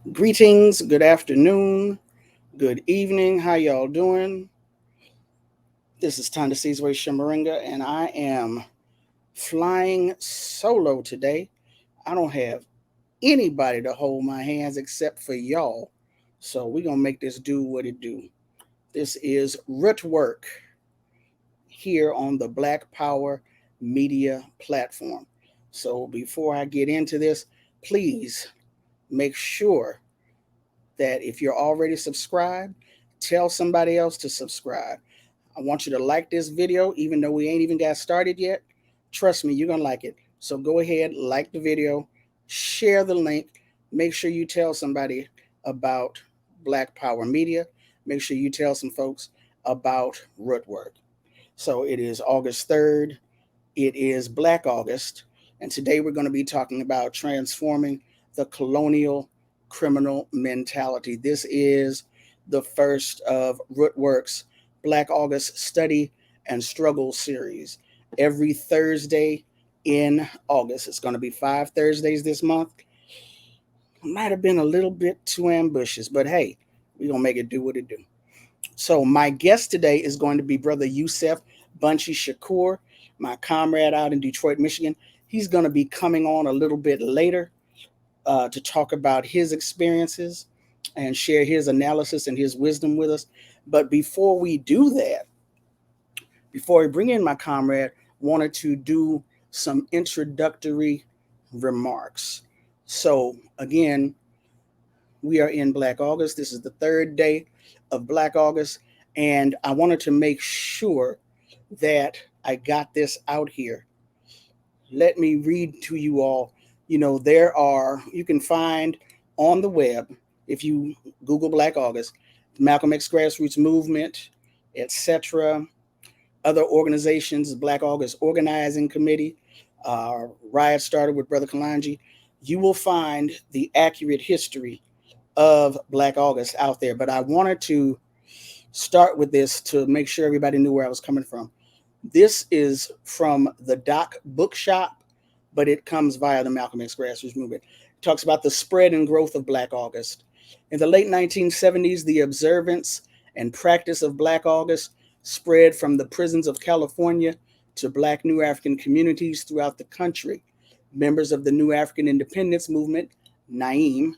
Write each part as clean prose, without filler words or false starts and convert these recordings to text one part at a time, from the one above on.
Greetings, good afternoon, good evening. How y'all doing? This is Thandisizwe Chimurenga, and I am flying solo today. I don't have anybody to hold my hands except for y'all. So we're gonna make this do what it do. This is Rootwork here on the Black Power Media platform. So before I get into this, please make sure that if you're already subscribed, tell somebody else to subscribe. I want you to like this video, even though we ain't even got started yet. Trust me, you're going to like it. So go ahead, like the video, share the link. Make sure you tell somebody about Black Power Media. Make sure you tell some folks about Rootwork. So it is August 3rd. It is Black August. And today we're going to be talking about transforming the colonial criminal mentality. This is the first of Rootwork's Black August Study and Struggle series. Every Thursday in August. It's going to be 5 Thursdays this month. Might have been a little bit too ambitious, but hey, we're going to make it do what it do. So my guest today is going to be Brother Yusef Bunchy Shakur, my comrade out in Detroit, Michigan. He's going to be coming on a little bit later to talk about his experiences and share his analysis and his wisdom with us. But before we do that, before we bring in my comrade, wanted to do some introductory remarks. So again, we are in Black August. This is the third day of Black August, and I wanted to make sure that I got this out here. Let me read to you all. You can find on the web, if you Google Black August, Malcolm X Grassroots Movement, etc., other organizations, Black August Organizing Committee, Riot started with Brother Kalanji. You will find the accurate history of Black August out there. But I wanted to start with this to make sure everybody knew where I was coming from. This is from the Doc Bookshop, but it comes via the Malcolm X Grassroots Movement. It talks about the spread and growth of Black August. In the late 1970s, the observance and practice of Black August spread from the prisons of California to Black New African communities throughout the country. Members of the New African Independence Movement, NAIM,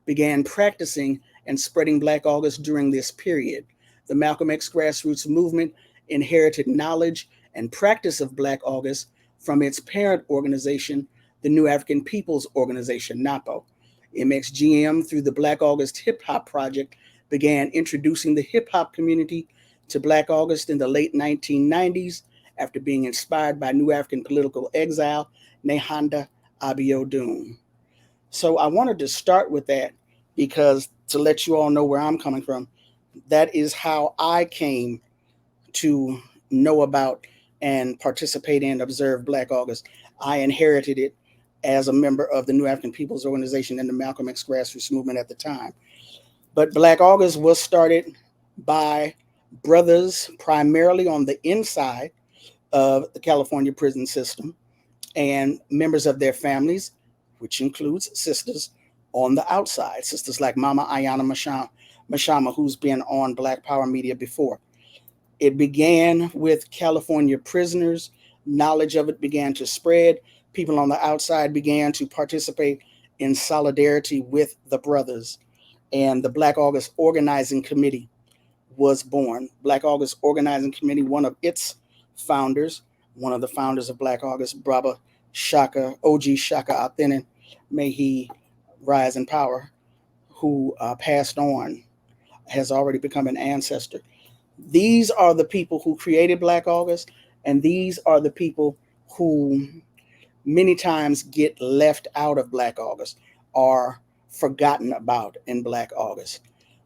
began practicing and spreading Black August during this period. The Malcolm X Grassroots Movement inherited knowledge and practice of Black August from its parent organization, the New African People's Organization, NAPO. MXGM, through the Black August Hip Hop Project, began introducing the hip hop community to Black August in the late 1990s after being inspired by New African political exile, Nehanda Abiodun. So I wanted to start with that because to let you all know where I'm coming from, that is how I came to know about and participate in and observe Black August. I inherited it as a member of the New African People's Organization and the Malcolm X Grassroots Movement at the time. But Black August was started by brothers primarily on the inside of the California prison system and members of their families, which includes sisters on the outside, sisters like Mama Ayana Mashama, who's been on Black Power Media before. It began with California prisoners. Knowledge of it began to spread. People on the outside began to participate in solidarity with the brothers. And the Black August Organizing Committee was born. Black August Organizing Committee, one of its founders, one of the founders of Black August, Brother Shaka, OG Shaka Athenen, may he rise in power, who passed on, has already become an ancestor. These are the people who created Black August, and these are the people who many times get left out of Black August, are forgotten about in Black August.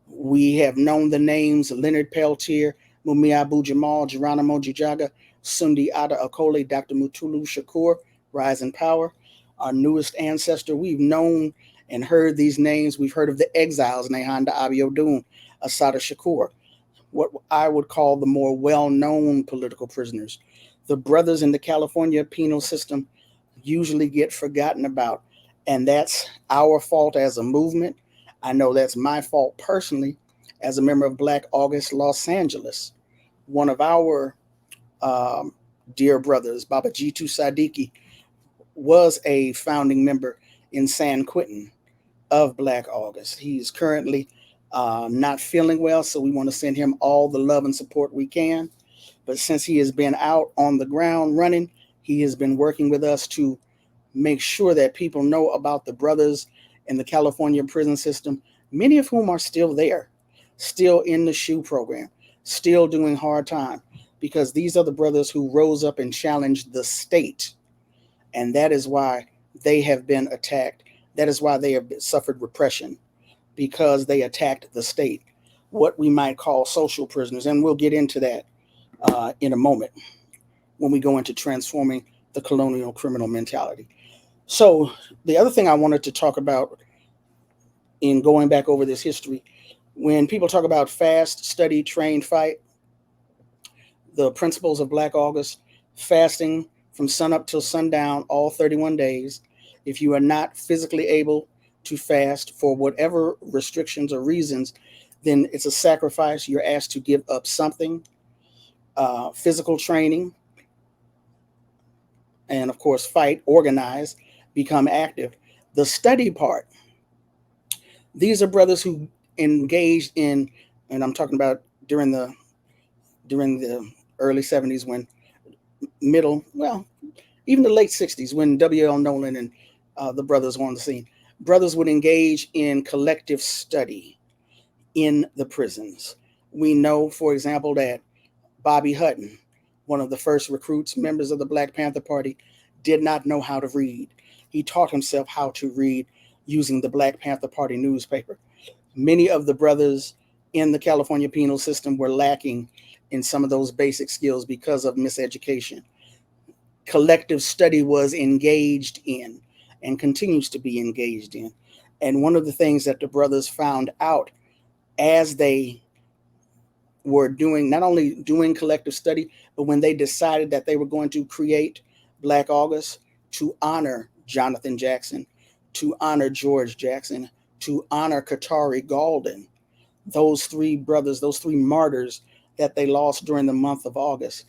We have known the names Leonard Peltier, Mumia Abu Jamal, Geronimo Jijaga, Sundi Ada Akole, Dr. Mutulu Shakur, rise in power. Our newest ancestor, we've known and heard these names. We've heard of the exiles, Nehanda Abiodun, Assata Shakur, what I would call the more well-known political prisoners. The brothers in the California penal system usually get forgotten about, and that's our fault as a movement, I know that's my fault personally as a member of Black August Los Angeles. One of our um, dear brothers, Baba Jitu Sadiki, was a founding member in San Quentin of Black August. He's currently not feeling well, so we want to send him all the love and support we can. But since he has been out on the ground running, he has been working with us to make sure that people know about the brothers in the California prison system, many of whom are still there, still in the SHU program, still doing hard time, because these are the brothers who rose up and challenged the state. And that is why they have been attacked. That is why they have suffered repression, because they attacked the state, what we might call social prisoners. And we'll get into that in a moment when we go into transforming the colonial criminal mentality. So, the other thing I wanted to talk about in going back over this history, when people talk about fast, study, train, fight, the principles of Black August, fasting from sunup till sundown, all 31 days. If you are not physically able to fast for whatever restrictions or reasons, then it's a sacrifice. You're asked to give up something. Physical training, and of course, fight, organize, become active. The study part, these are brothers who engaged in, and I'm talking about during the early 70s, when middle, well, even the late 60s, when W.L. Nolan and the brothers were on the scene. Brothers would engage in collective study in the prisons. We know, for example, that Bobby Hutton, one of the first recruits, members of the Black Panther Party, did not know how to read. He taught himself how to read using the Black Panther Party newspaper. Many of the brothers in the California penal system were lacking in some of those basic skills because of miseducation. Collective study was engaged in and continues to be engaged in. And one of the things that the brothers found out as they were doing, not only doing collective study, but when they decided that they were going to create Black August to honor Jonathan Jackson, to honor George Jackson, to honor Katari Galden, those three brothers, those three martyrs that they lost during the month of August.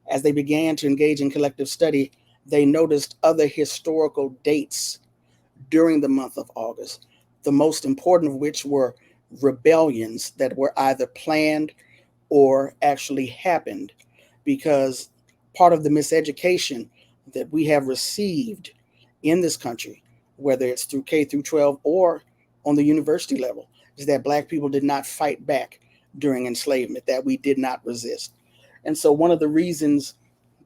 As they began to engage in collective study, they noticed other historical dates during the month of August, the most important of which were rebellions that were either planned or actually happened, because part of the miseducation that we have received in this country, whether it's through K through 12 or on the university level, is that Black people did not fight back during enslavement, that we did not resist. And so one of the reasons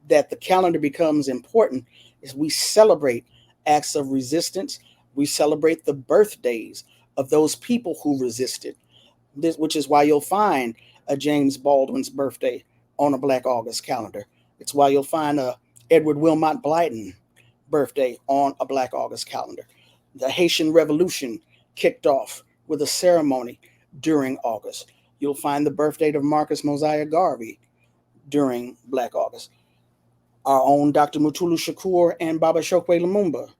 that the calendar becomes important is we celebrate acts of resistance. We celebrate the birthdays of those people who resisted, which is why you'll find a James Baldwin's birthday on a Black August calendar. It's why you'll find a Edward Wilmot Blyton birthday on a Black August calendar. The Haitian Revolution kicked off with a ceremony during August. You'll find the birth date of Marcus Mosiah Garvey during Black August. Our own Dr. Mutulu Shakur and Baba Chokwe Lumumba,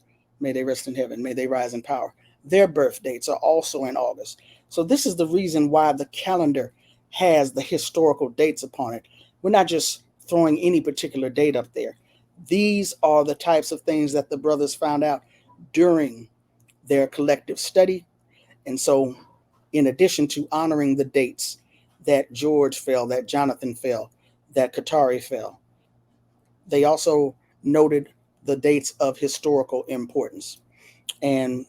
may they rest in heaven, may they rise in power. Their birth dates are also in August. So this is the reason why the calendar has the historical dates upon it. We're not just throwing any particular date up there. These are the types of things that the brothers found out during their collective study. And so, in addition to honoring the dates that George fell, that Jonathan fell, that Katari fell, they also noted the dates of historical importance. And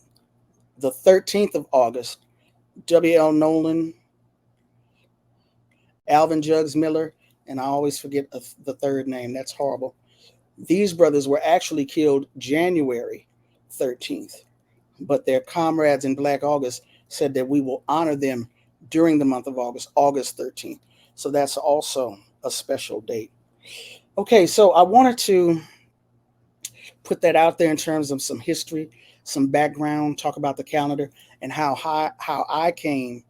the 13th of August, W.L. Nolan, Alvin Jugs Miller, and I always forget the third name. That's horrible. These brothers were actually killed January 13th, but their comrades in Black August said that we will honor them during the month of August, August 13th. So that's also a special date. Okay, so I wanted to put that out there in terms of some history, some background, talk about the calendar, and how I came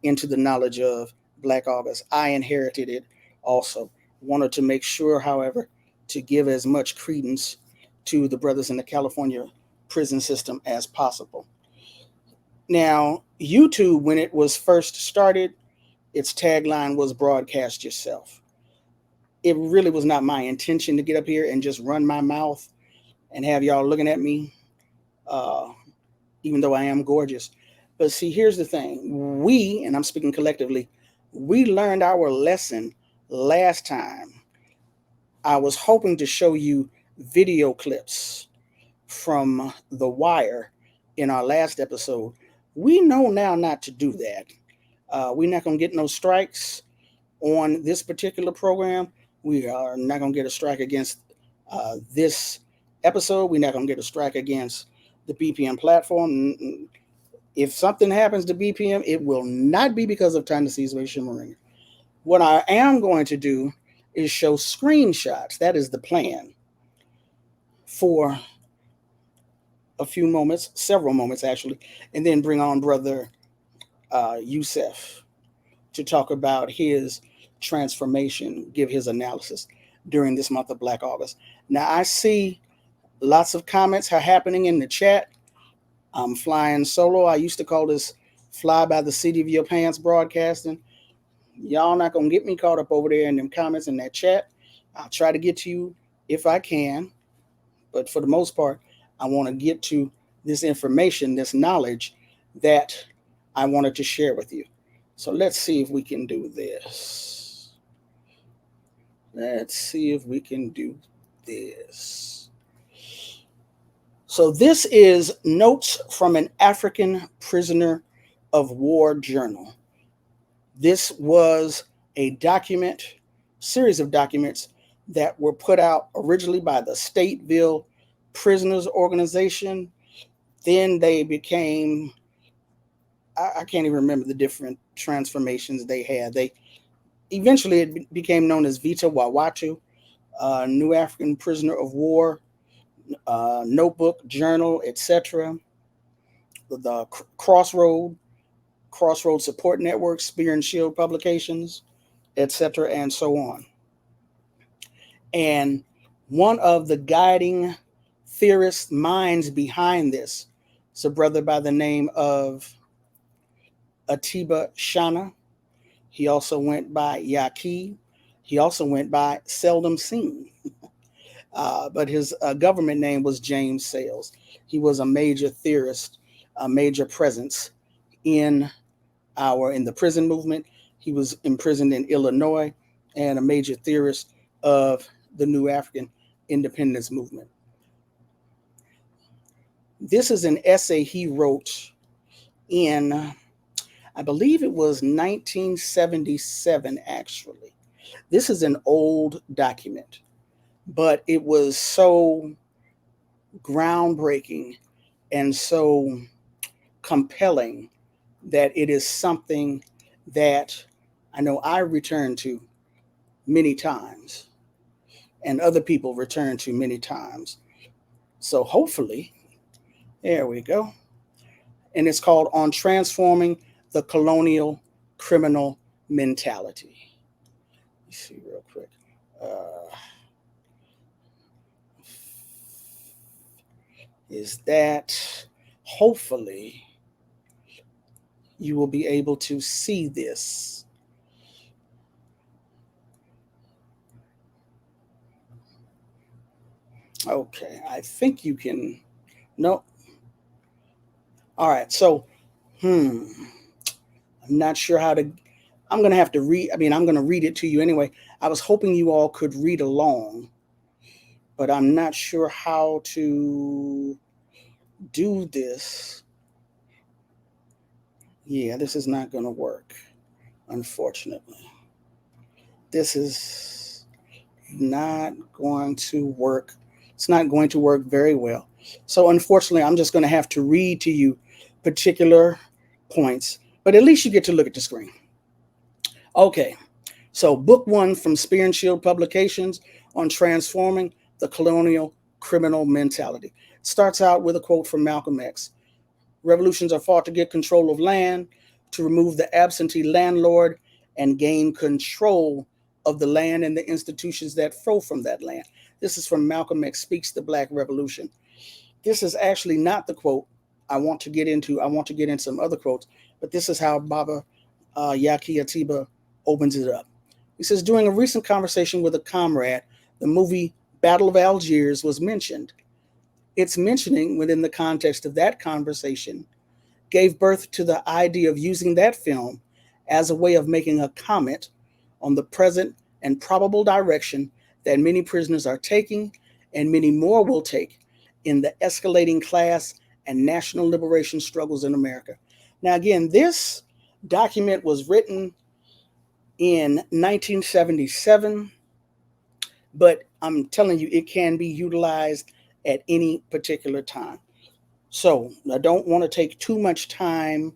into the knowledge of Black August. I inherited it also. Wanted to make sure, however, to give as much credence to the brothers in the California prison system as possible. Now, YouTube, when it was first started, its tagline was broadcast yourself. It really was not my intention to get up here and just run my mouth and have y'all looking at me, uh, even though I am gorgeous. But see, here's the thing. We, and I'm speaking collectively, we learned our lesson last time. I was hoping to show you video clips from The Wire in our last episode. We know now not to do that. We're not going to get no strikes on this particular program. We are not going to get a strike against this episode. We're not going to get a strike against the BPM platform. If something happens to BPM, it will not be because of Thandisizwe Chimurenga. What I am going to do is show screenshots. That is the plan for a few moments, several moments actually, and then bring on brother Yusef to talk about his transformation, give his analysis during this month of Black August. Now, I see lots of comments are happening in the chat. I'm flying solo. I used to call this fly by the seat of your pants broadcasting. Y'all not going to get me caught up over there in them comments in that chat. I'll try to get to you if I can. But for the most part, I want to get to this information, this knowledge that I wanted to share with you. So let's see if we can do this. Let's see if we can do this. So this is Notes from an African Prisoner of War Journal. This was a document, series of documents that were put out originally by the Stateville Prisoners Organization. Then they became, I can't even remember the different transformations they had. They eventually it became known as Vita Wawatu, New African Prisoner of War, Notebook, Journal, etc. The Crossroad Support Network, Spear and Shield Publications, etc., and so on. And one of the guiding theorist minds behind this is a brother by the name of Atiba Shanna. He also went by Yaki. He also went by Seldom Seen. But his government name was James Sayles. He was a major theorist, a major presence in the prison movement. He was imprisoned in Illinois and a major theorist of the New African Independence Movement. This is an essay he wrote in, I believe it was 1977, actually. This is an old document, but it was so groundbreaking and so compelling that it is something that I know I return to many times and other people return to many times. So hopefully, there we go. And it's called On Transforming the Colonial Criminal Mentality. Let's see real quick. Is that hopefully you will be able to see this. Okay, I think you can. No. All right, so, I'm not sure how to. I'm going to have to read. I'm going to read it to you anyway. I was hoping you all could read along, but I'm not sure how to do this. Yeah, this is not going to work, unfortunately. This is not going to work. It's not going to work very well. So unfortunately, I'm just going to have to read to you particular points, but at least you get to look at the screen. Okay, so book 1 from Spear and Shield Publications on Transforming the Colonial Criminal Mentality. It starts out with a quote from Malcolm X. Revolutions are fought to get control of land, to remove the absentee landlord, and gain control of the land and the institutions that flow from that land. This is from Malcolm X Speaks the Black Revolution. This is actually not the quote I want to get into some other quotes, but this is how Baba Yaki Atiba opens it up. He says, during a recent conversation with a comrade, the movie Battle of Algiers was mentioned. Its mentioning within the context of that conversation gave birth to the idea of using that film as a way of making a comment on the present and probable direction that many prisoners are taking and many more will take in the escalating class and national liberation struggles in America. Now, again, this document was written in 1977, but I'm telling you, it can be utilized at any particular time. So I don't want to take too much time.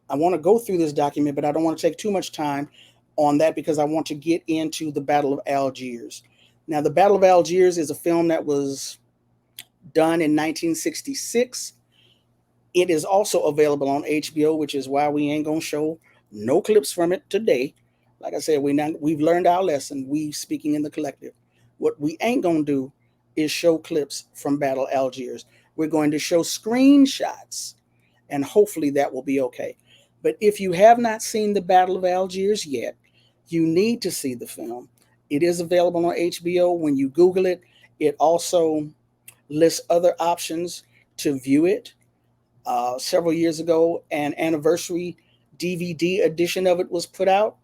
I want to go through this document, but I don't want to take too much time on that because I want to get into the Battle of Algiers. Now, the Battle of Algiers is a film that was done in 1966. It is also available on HBO, which is why we ain't gonna show no clips from it today. Like I said, we've learned our lesson. We speaking in the collective. What we ain't gonna do is show clips from Battle Algiers. We're going to show screenshots, and hopefully that will be okay. But if you have not seen the Battle of Algiers yet, you need to see the film. It is available on HBO. When you Google it, it also lists other options to view it. Several years ago, an anniversary DVD edition of it was put out.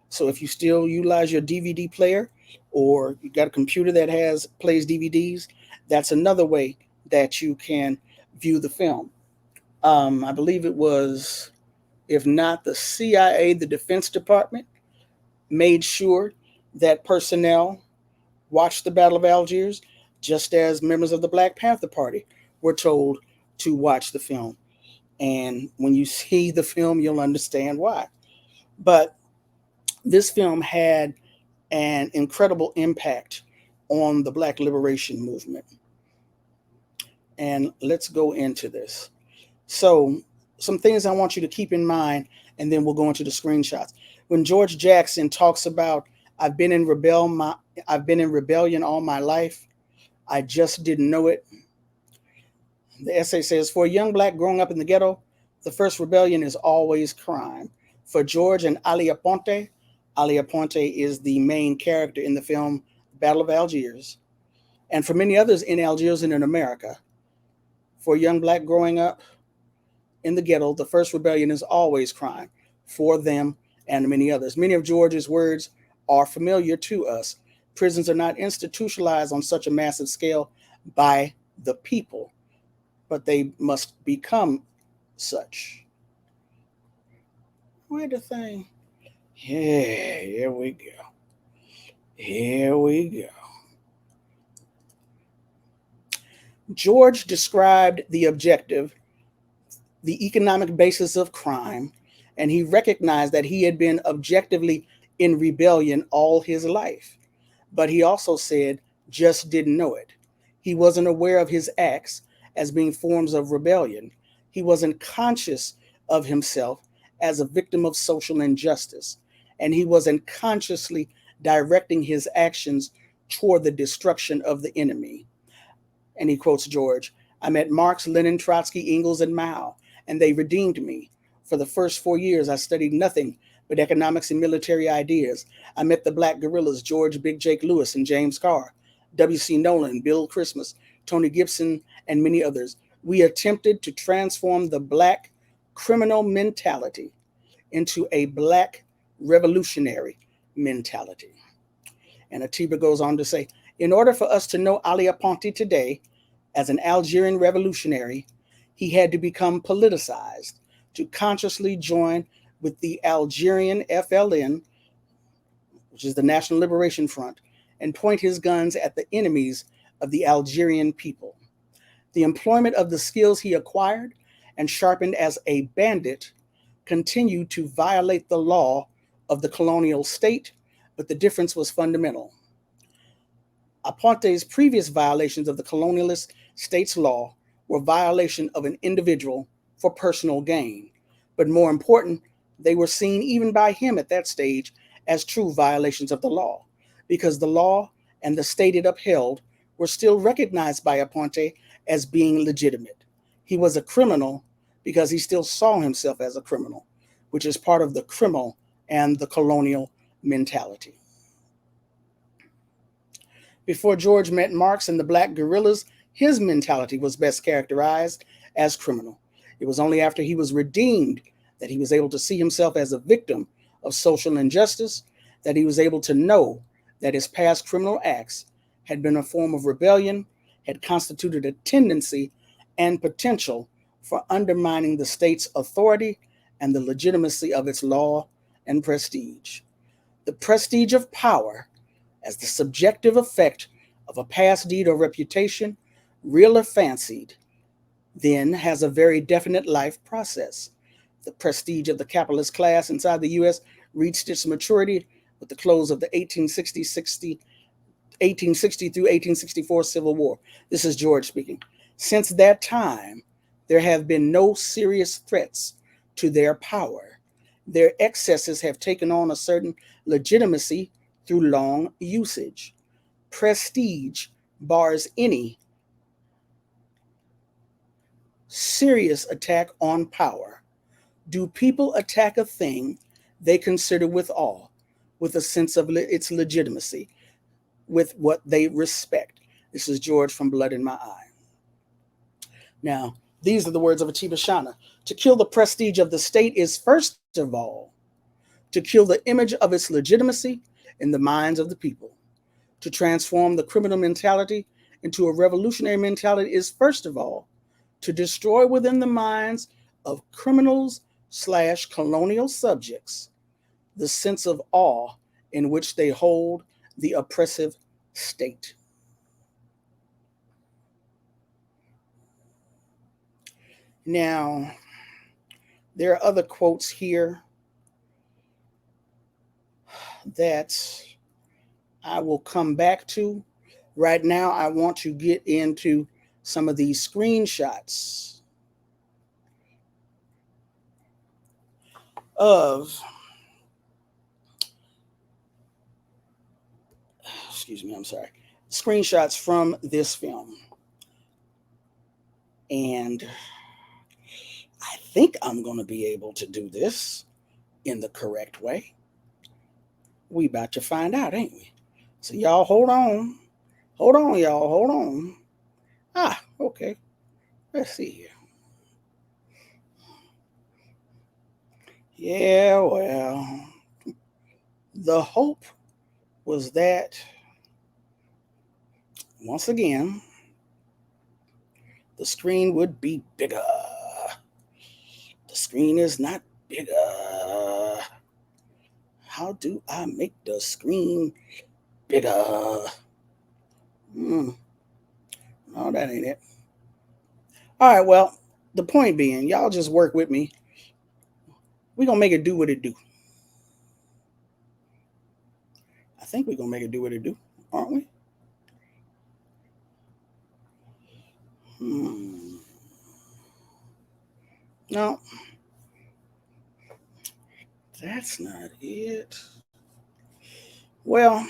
So if you still utilize your DVD player or you got a computer that has plays DVDs, that's another way that you can view the film. I believe it was, if not the CIA, the Defense Department made sure that personnel watched the Battle of Algiers, just as members of the Black Panther Party were told to watch the film. And when you see the film, you'll understand why. But this film had an incredible impact on the Black liberation movement. And let's go into this. So, some things I want you to keep in mind, and then we'll go into the screenshots. When George Jackson talks about, I've been in rebellion all my life, I just didn't know it. The essay says, for a young Black growing up in the ghetto, the first rebellion is always crime. For George and Ali Aponte is the main character in the film Battle of Algiers, and for many others in Algiers and in America. For a young Black growing up in the ghetto, the first rebellion is always crime for them and many others. Many of George's words are familiar to us. Prisons are not institutionalized on such a massive scale by the people, but they must become such. Where the thing? Yeah, here we go. Here we go. George described the objective, the economic basis of crime, and he recognized that he had been objectively in rebellion all his life. But he also said, just didn't know it. He wasn't aware of his acts as being forms of rebellion. He wasn't conscious of himself as a victim of social injustice, and he wasn't consciously directing his actions toward the destruction of the enemy. And he quotes George, I met Marx, Lenin, Trotsky, Engels, and Mao, and they redeemed me. For the first 4 years, I studied nothing but economics and military ideas. I met the Black guerrillas, George Big Jake Lewis and James Carr, W.C. Nolan, Bill Christmas, Tony Gibson, and many others. We attempted to transform the Black criminal mentality into a Black revolutionary mentality. And Atiba goes on to say, in order for us to know Ali Aponte today as an Algerian revolutionary, he had to become politicized, to consciously join with the Algerian FLN, which is the National Liberation Front, and point his guns at the enemies of the Algerian people. The employment of the skills he acquired and sharpened as a bandit continued to violate the law of the colonial state, but the difference was fundamental. Aponte's previous violations of the colonialist state's law were violation of an individual for personal gain. But more important, they were seen even by him at that stage as true violations of the law, because the law and the state it upheld were still recognized by Aponte as being legitimate. He was a criminal because he still saw himself as a criminal, which is part of the criminal and the colonial mentality. Before George met Marx and the black guerrillas, his mentality was best characterized as criminal. It was only after he was redeemed that he was able to see himself as a victim of social injustice, that he was able to know that his past criminal acts had been a form of rebellion, had constituted a tendency and potential for undermining the state's authority and the legitimacy of its law and prestige. The prestige of power as the subjective effect of a past deed or reputation, real or fancied, then has a very definite life process. The prestige of the capitalist class inside the U.S. reached its maturity with the close of the 1860 through 1864 Civil War. This is George speaking. Since that time, there have been no serious threats to their power. Their excesses have taken on a certain legitimacy through long usage. Prestige bars any serious attack on power. Do people attack a thing they consider with awe, with a sense of its legitimacy, with what they respect? This is George from Blood in My Eye. Now, these are the words of Atiba Shanna. To kill the prestige of the state is, first of all, to kill the image of its legitimacy in the minds of the people. To transform the criminal mentality into a revolutionary mentality is, first of all, to destroy within the minds of criminals/colonial subjects the sense of awe in which they hold the oppressive state. Now, there are other quotes here that I will come back to. Right now, I want to get into some of these screenshots of, screenshots from this film. And I think I'm going to be able to do this in the correct way. We about to find out, ain't we? So y'all hold on. Hold on, y'all. Hold on. Okay. Let's see here. Yeah, well, the hope was that, once again, the screen would be bigger. The screen is not bigger. How do I make the screen bigger? No, that ain't it. All right, well, the point being, y'all just work with me. We're going to make it do what it do. I think we're going to make it do what it do, aren't we? No, that's not it. Well,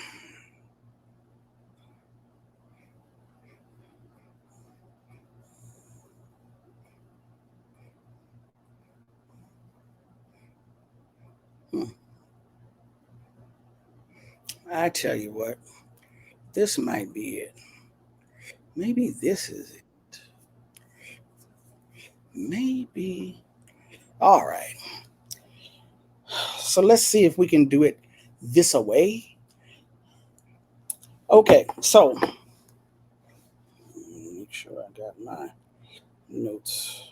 I tell you what, this might be it. Maybe this is it. Maybe. All right. So let's see if we can do it this away. Okay, so make sure I got my notes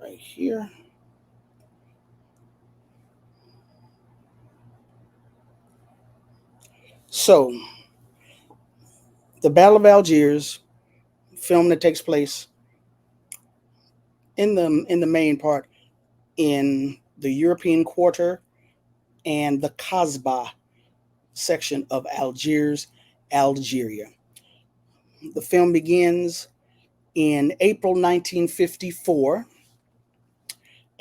right here. So, the Battle of Algiers, film that takes place in the main part in the European Quarter and the Kasbah section of Algiers, Algeria. The film begins in April 1954,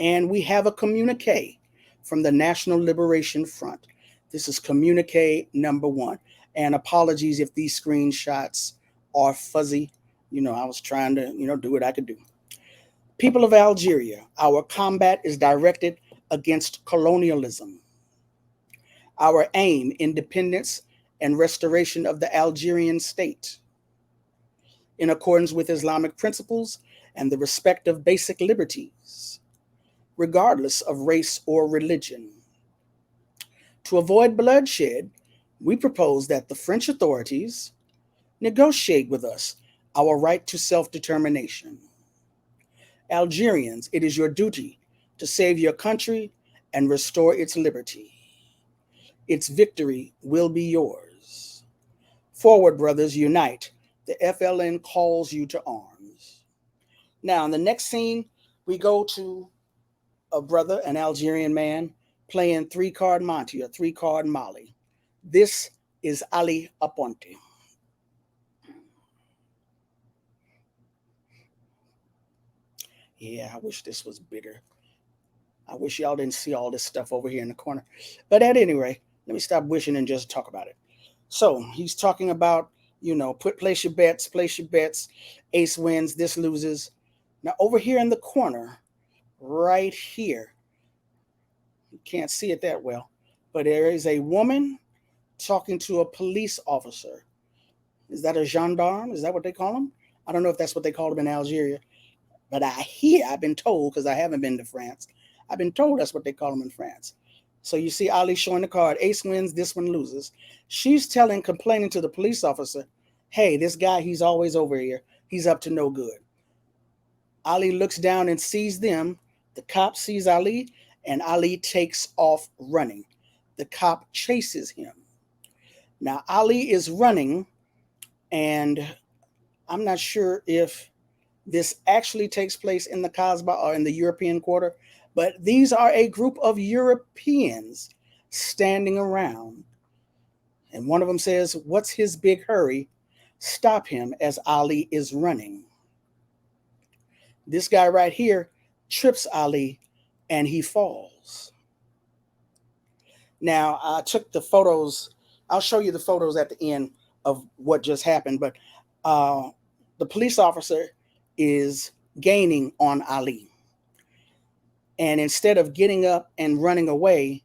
and we have a communique from the National Liberation Front. This is communique number 1. And apologies if these screenshots are fuzzy. I was trying to, do what I could do. People of Algeria, our combat is directed against colonialism. Our aim, independence and restoration of the Algerian state in accordance with Islamic principles and the respect of basic liberties, regardless of race or religion. To avoid bloodshed, we propose that the French authorities negotiate with us our right to self determination. Algerians, it is your duty to save your country and restore its liberty. Its victory will be yours. Forward, brothers, unite. The FLN calls you to arms. Now, in the next scene, we go to a brother, an Algerian man, playing three-card Monte or three-card Mali. This is Ali Aponte. Yeah, I wish this was bigger. I wish y'all didn't see all this stuff over here in the corner. But at any rate, let me stop wishing and just talk about it. So he's talking about, place your bets. Ace wins, this loses. Now over here in the corner, right here, you can't see it that well, but there is a woman talking to a police officer. Is that a gendarme? Is that what they call them? I don't know if that's what they call them in Algeria, but I've been told, because I haven't been to France, I've been told that's what they call them in France. So you see Ali showing the card, ace wins, this one loses. She's complaining to the police officer, hey, this guy, he's always over here. He's up to no good. Ali looks down and sees them. The cop sees Ali, and Ali takes off running. The cop chases him. Now, Ali is running, and I'm not sure if this actually takes place in the Kasbah or in the European quarter, but these are a group of Europeans standing around. And one of them says, what's his big hurry? Stop him as Ali is running. This guy right here trips Ali and he falls. Now, I took the photos. I'll show you the photos at the end of what just happened, but the police officer is gaining on Ali. And instead of getting up and running away,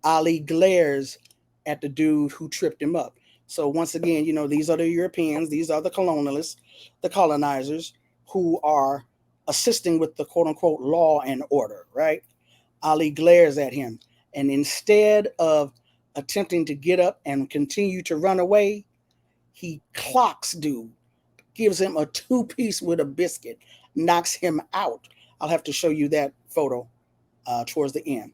Ali glares at the dude who tripped him up. So once again, these are the Europeans, these are the colonialists, the colonizers who are assisting with the quote unquote law and order, right? Ali glares at him. And instead of attempting to get up and continue to run away, he clocks dude, gives him a two-piece with a biscuit, knocks him out. I'll have to show you that photo towards the end.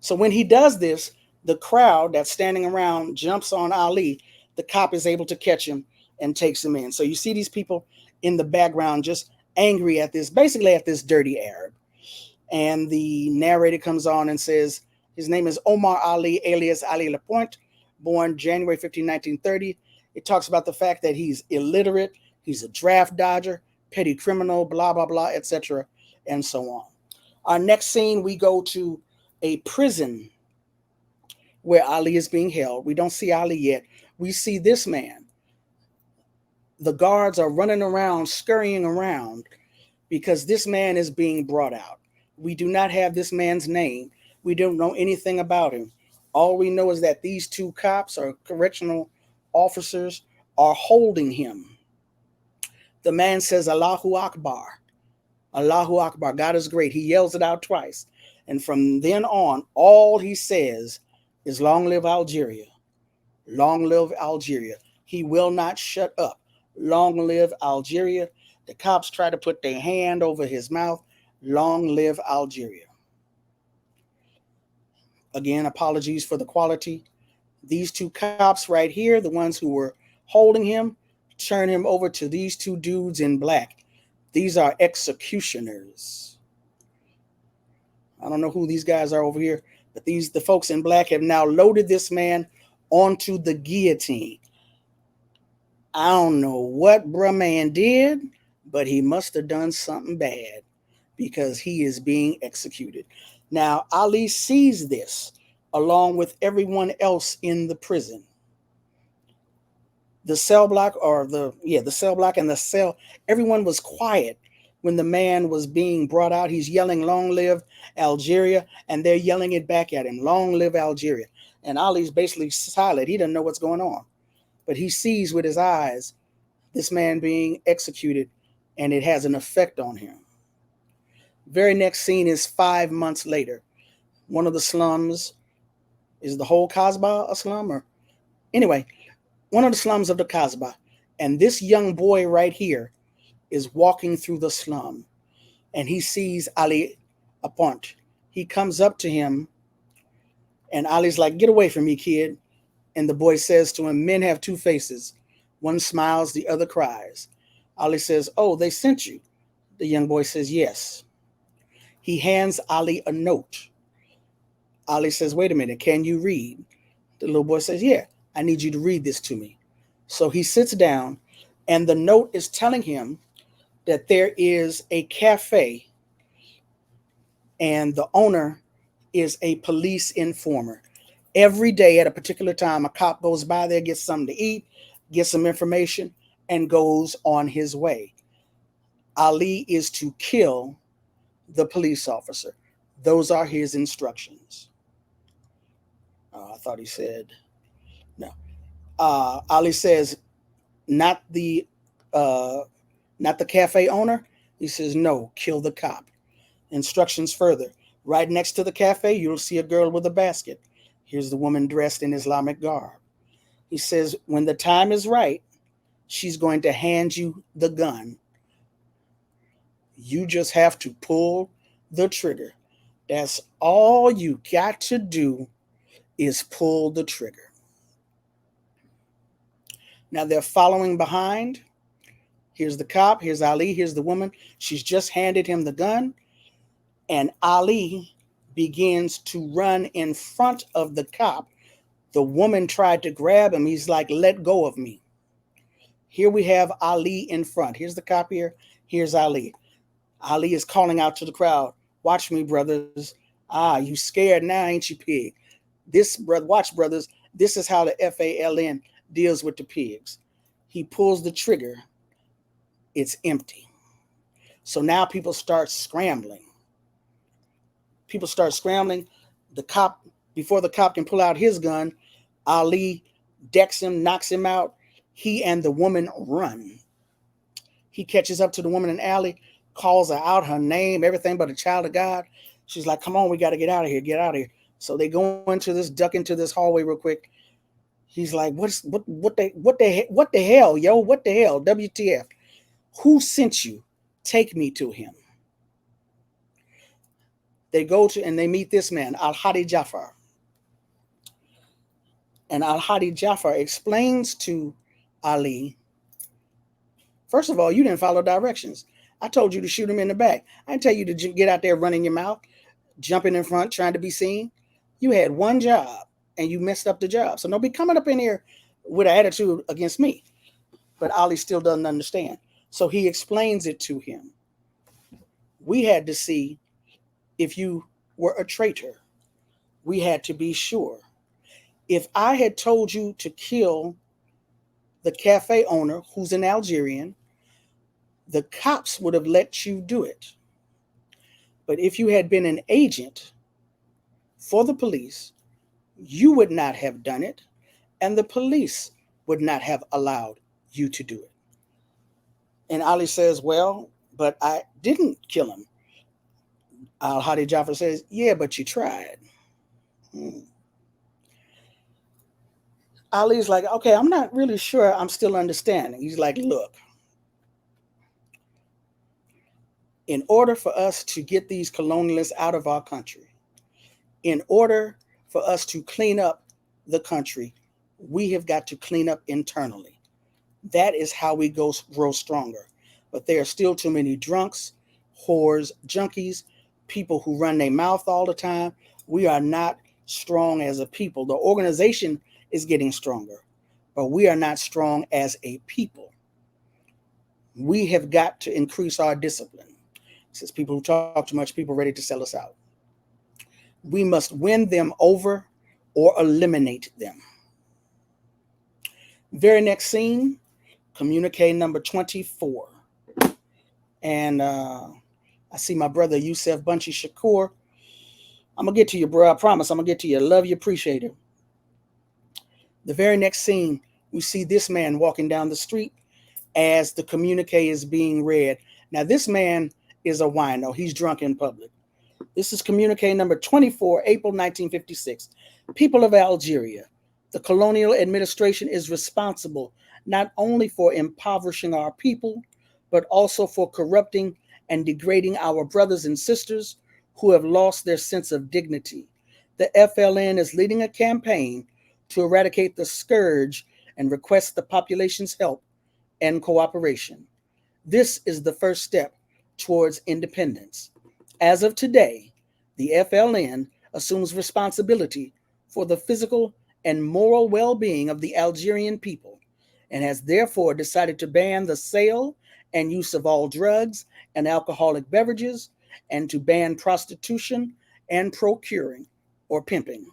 So when he does this, the crowd that's standing around jumps on Ali. The cop is able to catch him and takes him in. So you see these people in the background just angry at this, basically at this dirty Arab. And the narrator comes on and says, his name is Omar Ali, alias Ali Lapointe, born January 15, 1930. It talks about the fact that he's illiterate, he's a draft dodger, petty criminal, blah, blah, blah, etc., and so on. Our next scene, we go to a prison where Ali is being held. We don't see Ali yet. We see this man. The guards are running around, scurrying around, because this man is being brought out. We do not have this man's name. We don't know anything about him. All we know is that these two cops or correctional officers are holding him. The man says, Allahu Akbar. Allahu Akbar. God is great. He yells it out twice. And from then on, all he says is, long live Algeria. Long live Algeria. He will not shut up. Long live Algeria. The cops try to put their hand over his mouth. Long live Algeria. Again, apologies for the quality. These two cops right here, the ones who were holding him, turn him over to these two dudes in black. These are executioners. I don't know who these guys are over here, but the folks in black have now loaded this man onto the guillotine. I don't know what bruh man did, but he must have done something bad because he is being executed. Now, Ali sees this along with everyone else in the prison. The cell block the cell block and the cell, everyone was quiet when the man was being brought out, he's yelling, "Long live Algeria," and they're yelling it back at him, "Long live Algeria." And Ali's basically silent. He doesn't know what's going on. But he sees with his eyes this man being executed, and it has an effect on him. Very next scene is 5 months later. One of the slums, is the whole Kasbah a slum? Or anyway, one of the slums of the Kasbah. And this young boy right here is walking through the slum, and he sees Ali Apont. He comes up to him, and Ali's like, "Get away from me, kid." And the boy says to him, "Men have two faces. One smiles, the other cries." Ali says, "Oh, they sent you." The young boy says, "Yes." He hands Ali a note. Ali says, "Wait a minute, can you read?" The little boy says, "Yeah, I need you to read this to me." So he sits down, and the note is telling him that there is a cafe, and the owner is a police informer. Every day at a particular time, a cop goes by there, gets something to eat, gets some information, and goes on his way. Ali is to kill the police officer. Those are his instructions. I thought he said no. Ali says, not the uh, not the cafe owner. He says, "No, kill the cop." Instructions further. Right next to the cafe, you'll see a girl with a basket. Here's the woman dressed in Islamic garb. He says, when the time is right, she's going to hand you the gun. You just have to pull the trigger. That's all you got to do, is pull the trigger. Now they're following behind. Here's the cop, here's Ali, here's the woman. She's just handed him the gun, and Ali begins to run in front of the cop. The woman tried to grab him. He's like, "Let go of me." Here we have Ali in front. Here's the cop here. Here's Ali. Ali is calling out to the crowd, "Watch me, brothers. Ah, you scared now, ain't you, pig? This, brother, watch, brothers. This is how the FALN deals with the pigs." He pulls the trigger. It's empty. So now people start scrambling. The cop, before the cop can pull out his gun, Ali decks him, knocks him out. He and the woman run. He catches up to the woman in the alley, calls her out, her name, everything but a child of God. She's like, "Come on, we got to get out of here, get out of here." So they go duck into this hallway real quick. He's like, what the hell, yo? What the hell? WTF? Who sent you? Take me to him. They go to, and they meet this man, Al-Hadi Jafar. And Al-Hadi Jafar explains to Ali, first of all, you didn't follow directions. I told you to shoot him in the back. I didn't tell you to get out there running your mouth, jumping in front, trying to be seen. You had one job, and you messed up the job. So don't be coming up in here with an attitude against me. But Ali still doesn't understand. So he explains it to him. We had to see if you were a traitor. We had to be sure. If I had told you to kill the cafe owner, who's an Algerian, the cops would have let you do it. But if you had been an agent for the police, you would not have done it, and the police would not have allowed you to do it. And Ali says, "Well, but I didn't kill him." Al-Hadi Jafar says, "Yeah, but you tried." Ali's like, "Okay, I'm not really sure I'm still understanding." He's like, "Look, in order for us to get these colonialists out of our country, in order for us to clean up the country, we have got to clean up internally. That is how we grow stronger. But there are still too many drunks, whores, junkies, people who run their mouth all the time. We are not strong as a people. The organization is getting stronger, but we are not strong as a people. We have got to increase our discipline." Since people who talk too much, people ready to sell us out. We must win them over or eliminate them. Very next scene, communique number 24. And I see my brother Yusef Bunchy Shakur. I'm gonna get to you, bro. I promise. I'm gonna get to you. Love you, appreciate it. The very next scene, we see this man walking down the street as the communique is being read. Now, this man is a wino. He's drunk in public. This is communique number 24, April 1956. People of Algeria, the colonial administration is responsible not only for impoverishing our people, but also for corrupting and degrading our brothers and sisters who have lost their sense of dignity. The FLN is leading a campaign to eradicate the scourge and requests the population's help and cooperation. This is the first step towards independence. As of today, the FLN assumes responsibility for the physical and moral well being of the Algerian people and has therefore decided to ban the sale and use of all drugs and alcoholic beverages and to ban prostitution and procuring or pimping.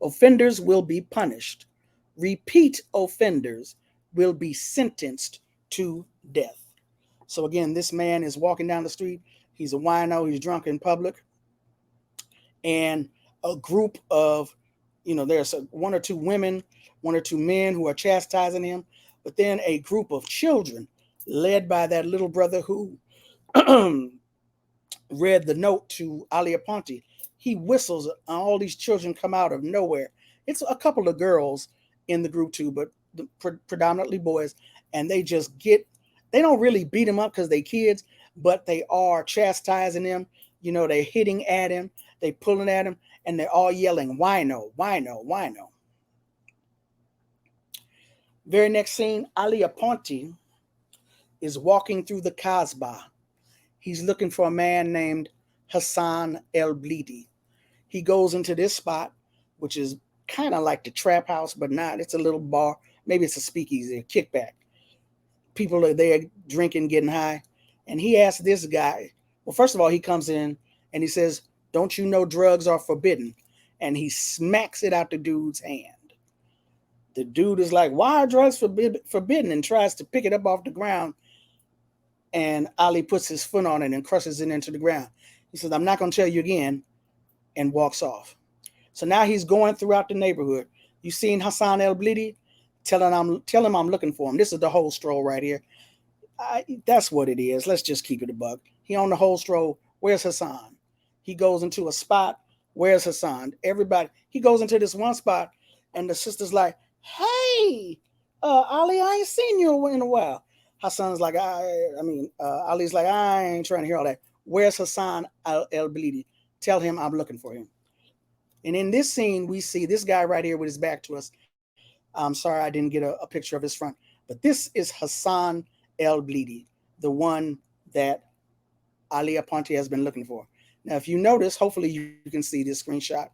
Offenders will be punished. Repeat offenders will be sentenced to death. So again, this man is walking down the street. He's a wino. He's drunk in public, and a group of, there's one or two women, one or two men who are chastising him, but then a group of children, led by that little brother who read the note to Ali Aponte. He whistles, and all these children come out of nowhere. It's a couple of girls in the group too, but predominantly boys, and they don't really beat him up because they kids, but they are chastising him. They're hitting at him, they pulling at him, and they're all yelling, "Wino, wino, wino." Very next scene, Ali Aponte is walking through the Kasbah. He's looking for a man named Hassan El Blidi. He goes into this spot, which is kind of like the trap house, but not. It's a little bar. Maybe it's a speakeasy, a kickback. People are there drinking, getting high. And he asks this guy, well, first of all, he comes in and he says, "Don't you know drugs are forbidden?" And he smacks it out the dude's hand. The dude is like, "Why are drugs forbidden?" and tries to pick it up off the ground. And Ali puts his foot on it and crushes it into the ground. He says, "I'm not going to tell you again," and walks off. So now he's going throughout the neighborhood. You seen Hassan El Blidi? Tell him I'm looking for him. This is the whole stroll right here. That's what it is. Let's just keep it a buck. He on the whole stroll. Where's Hassan? He goes into a spot. Where's Hassan? Everybody. He goes into this one spot, and the sister's like, "Hey, Ali, I ain't seen you in a while." Hassan's like, Ali's like, "I ain't trying to hear all that. Where's Hassan El Blidi? Tell him I'm looking for him." And in this scene, we see this guy right here with his back to us. I'm sorry I didn't get a picture of his front. But this is Hassan El Blidi, the one that Ali Aponte has been looking for. Now, if you notice, hopefully you can see this screenshot.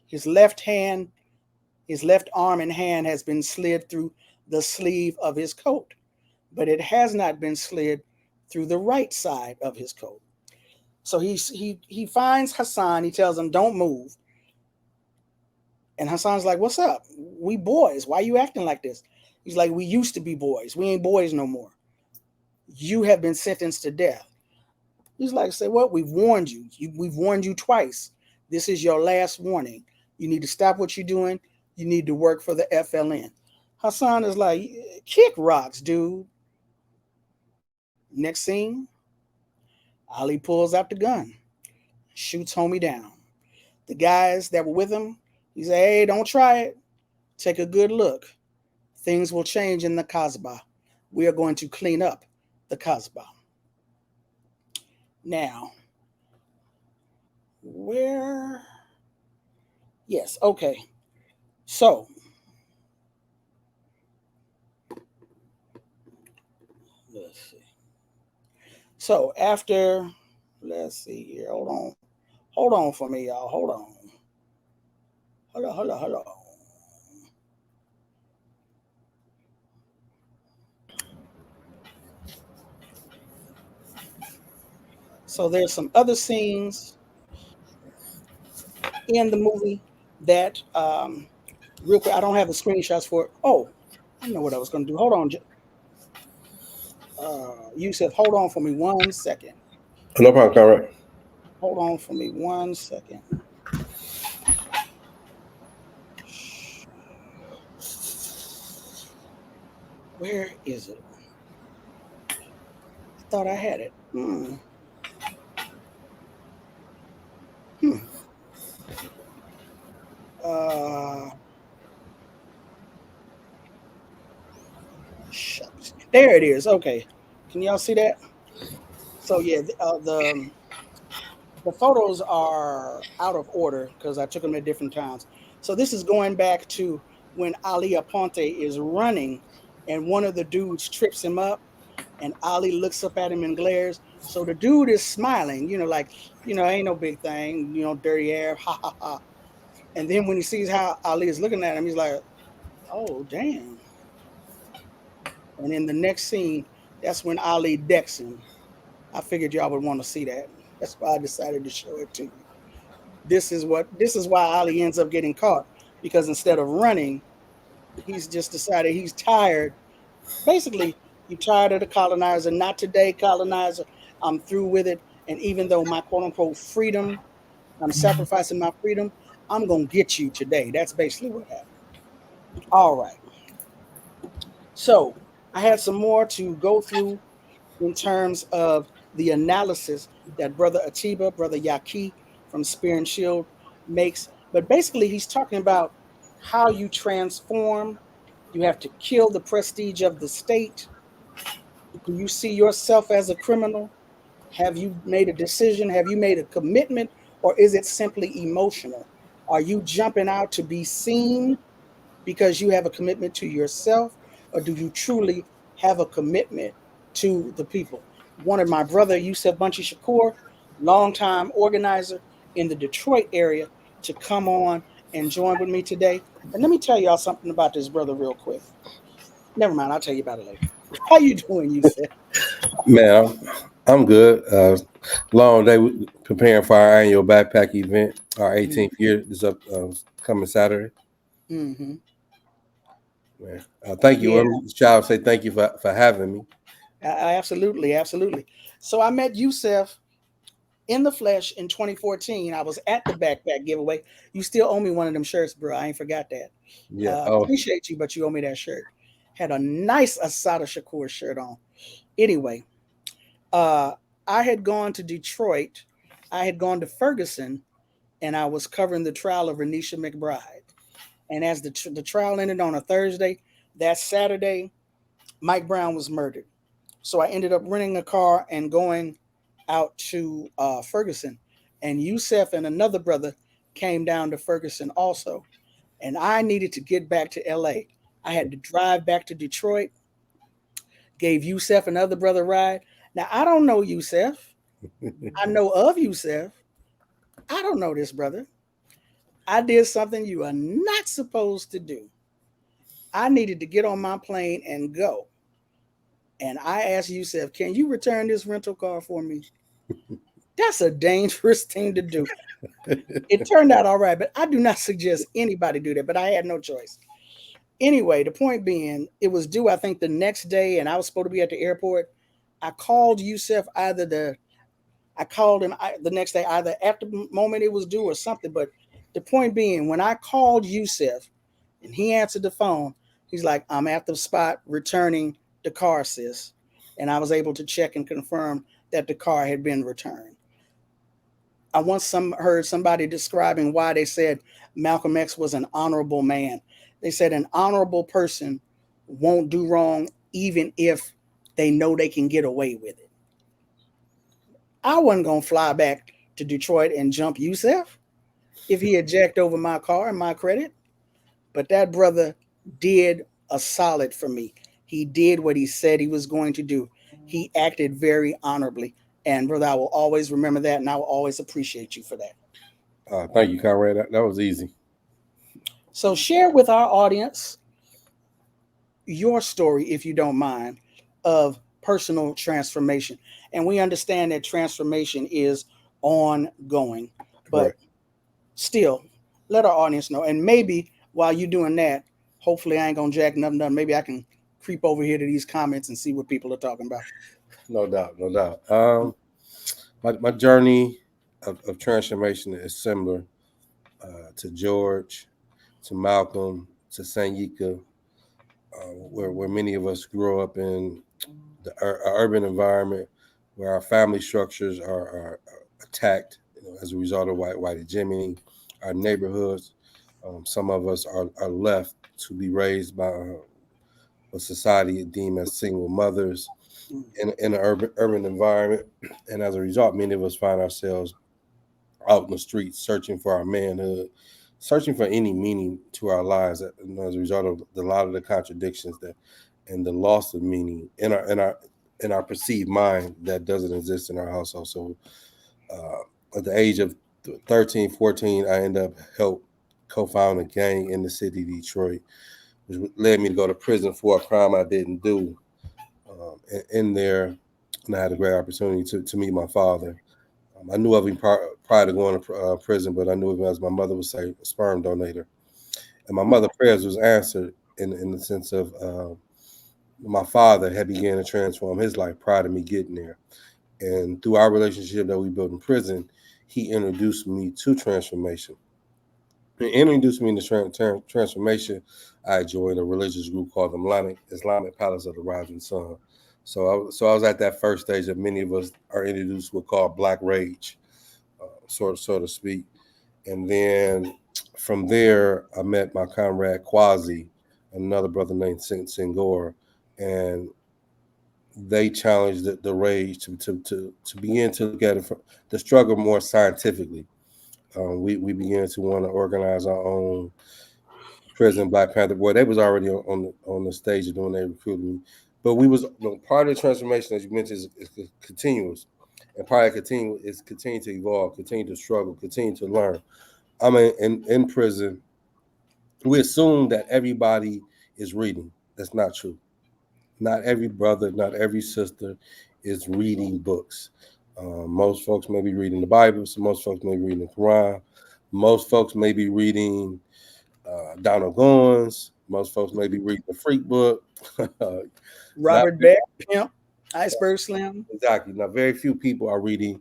His left arm and hand has been slid through the sleeve of his coat, but it has not been slid through the right side of his coat. So he finds Hassan. He tells him, "Don't move." And Hassan's like, "What's up? We boys. Why are you acting like this?" He's like, "We used to be boys. We ain't boys no more. You have been sentenced to death." He's like, "Say what? We've warned you. We've warned you twice. This is your last warning. You need to stop what you're doing. You need to work for the FLN." Hassan is like, "Kick rocks, dude." Next scene, Ali pulls out the gun, shoots homie down. The guys that were with him, he said, "Hey, don't try it. Take a good look. Things will change in the Kasbah. We are going to clean up the Kasbah." Now, where? Yes, okay. So, let's see. So, let's see here. Hold on. Hold on for me, y'all. Hold on. Hold on. So, there's some other scenes in the movie that, real quick, I don't have the screenshots for it. Oh, I know what I was going to do. Hold on. Yusef, hold on for me 1 second. No problem, Conrad. Hold on for me 1 second. Where is it? I thought I had it. Hmm. Uh, Shucks. There it is. Okay. Can y'all see that? So yeah, the photos are out of order because I took them at different times. So this is going back to when Ali Aponte is running, and one of the dudes trips him up, and Ali looks up at him and glares. So the dude is smiling, like ain't no big thing, dirty air, ha ha ha. And then when he sees how Ali is looking at him, he's like, "Oh damn!" And in the next scene, that's when Ali decks him. I figured y'all would want to see that. That's why I decided to show it to you. This is why Ali ends up getting caught, because instead of running, he's just decided he's tired. Basically, you tired of the colonizer. Not today, colonizer. I'm through with it. And even though my quote unquote freedom, I'm sacrificing my freedom, I'm gonna get you today. That's basically what happened. All right. So I had some more to go through in terms of the analysis that Brother Atiba, Brother Yaki from Spear and Shield makes. But basically, he's talking about how you transform. You have to kill the prestige of the state. Do you see yourself as a criminal? Have you made a decision? Have you made a commitment? Or is it simply emotional? Are you jumping out to be seen because you have a commitment to yourself, or do you truly have a commitment to the people? Wanted my brother Yusef Bunchy Shakur, longtime organizer in the Detroit area, to come on and join with me today. And let me tell y'all something about this brother real quick. Never mind, I'll tell you about it later. How you doing, Yusef? Man, I'm good. Long day preparing for our annual backpack event. Our 18th year is up coming Saturday. Mm-hmm. Man, thank you. Yeah, Let me shout say thank you for having me. absolutely, absolutely. So I met Yusef in the flesh in 2014. I was at the backpack giveaway. You still owe me one of them shirts, bro. I ain't forgot that. Yeah. Oh, Appreciate you, but you owe me that shirt. Had a nice Asada Shakur shirt on. Anyway, uh, I had gone to Detroit. I had gone to Ferguson, and I was covering the trial of Renisha McBride. And as the trial ended on a Thursday, that Saturday, Mike Brown was murdered. So I ended up renting a car and going out to Ferguson. And Yusef and another brother came down to Ferguson also. And I needed to get back to LA. I had to drive back to Detroit, gave Yusef another brother a ride. Now, I don't know Yusef. I know of Yusef. I don't know this brother. I did something you are not supposed to do. I needed to get on my plane and go. And I asked Yusef, can you return this rental car for me? That's a dangerous thing to do. It turned out all right, but I do not suggest anybody do that. But I had no choice. Anyway, the point being, it was due, I think, the next day, and I was supposed to be at the airport. I called Yusef I called him the next day, either at the moment it was due or something. But the point being, when I called Yusef and he answered the phone, he's like, I'm at the spot returning the car, sis. And I was able to check and confirm that the car had been returned. I once heard somebody describing why they said Malcolm X was an honorable man. They said an honorable person won't do wrong even if they know they can get away with it. I wasn't going to fly back to Detroit and jump Yusef if he had jacked over my car and my credit. But that brother did a solid for me. He did what he said he was going to do. He acted very honorably. And brother, I will always remember that, and I will always appreciate you for that. thank you, Conrad. That was easy. So share with our audience your story, if you don't mind, of personal transformation. And we understand that transformation is ongoing, but Right. still, let our audience know. And maybe while you're doing that, hopefully I ain't gonna jack nothing done. Maybe I can creep over here to these comments and see what people are talking about. No doubt, no doubt. My journey of transformation is similar to George, to Malcolm, to Sanyika, where many of us grew up in the urban environment, where our family structures are attacked, as a result of white hegemony, our neighborhoods. Some of us are left to be raised by what society deem as single mothers in an urban environment, and as a result, many of us find ourselves out in the streets searching for our manhood, searching for any meaning to our lives, as a result of a lot of the contradictions that and the loss of meaning in our perceived mind that doesn't exist in our household. So at the age of 13, 14, I ended up help co-found a gang in the city of Detroit, which led me to go to prison for a crime I didn't do. In there, and I had a great opportunity to meet my father. I knew of him prior to going to prison, but I knew of him as my mother would say, a sperm donator. And my mother's prayers was answered in the sense of my father had began to transform his life prior to me getting there. And through our relationship that we built in prison, he introduced me to transformation. He introduced me to transformation. I joined a religious group called the Islamic Palace of the Rising Sun. So I was at that first stage that many of us are introduced what called Black Rage, so to speak. And then from there, I met my comrade Quasi, another brother named Singor, and they challenged the rage to begin to look at it the struggle more scientifically. We began to want to organize our own prison Black Panther. Boy, they was already on the stage of doing their recruiting, but we was part of the transformation, as you mentioned, is continuous, and part of continue to evolve, continue to struggle, continue to learn. I mean, in prison, we assume that everybody is reading. That's not true. Not every brother, not every sister is reading books. Most folks may be reading the Bible. So most folks may be reading the Quran. Most folks may be reading Donald Goins. Most folks may be reading the Freak book. Not Robert Bear, Pimp, Iceberg Slim. exactly. Now, very few people are reading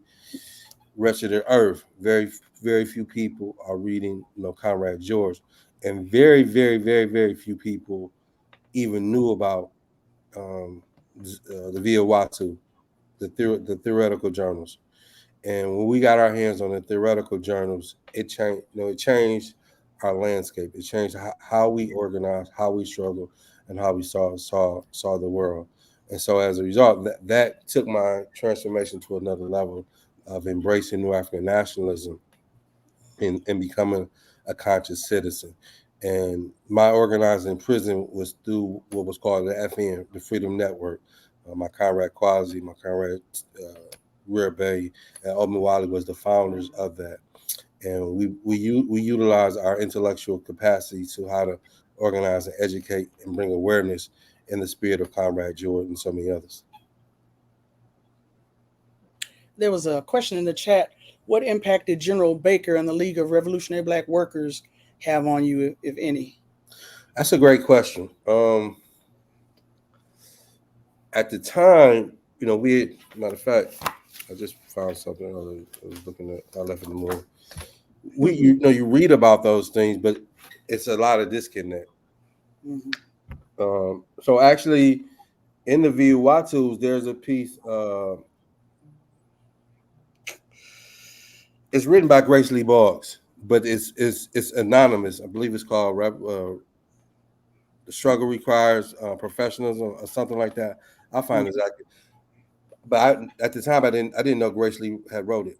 Wretched Earth. Very few people are reading, Comrade George, and very few people even knew about the Viawatu, the theoretical journals. And when we got our hands on the theoretical journals, it changed. It changed our landscape. It changed how we organized, how we struggled, and how we saw the world. And so, as a result, that took my transformation to another level of embracing New African nationalism and becoming a conscious citizen. And my organizing in prison was through what was called the FN, the Freedom Network. My comrade Quasi, my comrade Rear Bay, and Omawali was the founders of that. And we utilize our intellectual capacity to how to organize and educate and bring awareness in the spirit of Comrade George and so many others. There was a question in the chat. What impact did General Baker and the League of Revolutionary Black Workers have on you, if any? That's a great question. At the time, matter of fact, I just found something I was looking at. I left in the morning. You read about those things, but it's a lot of disconnect. Mm-hmm. So actually, in the Viawatus, there's a piece. It's written by Grace Lee Boggs, but it's anonymous. I believe it's called "The Struggle Requires Professionalism" or something like that. I'll find exactly. But at the time, I didn't know Grace Lee had wrote it.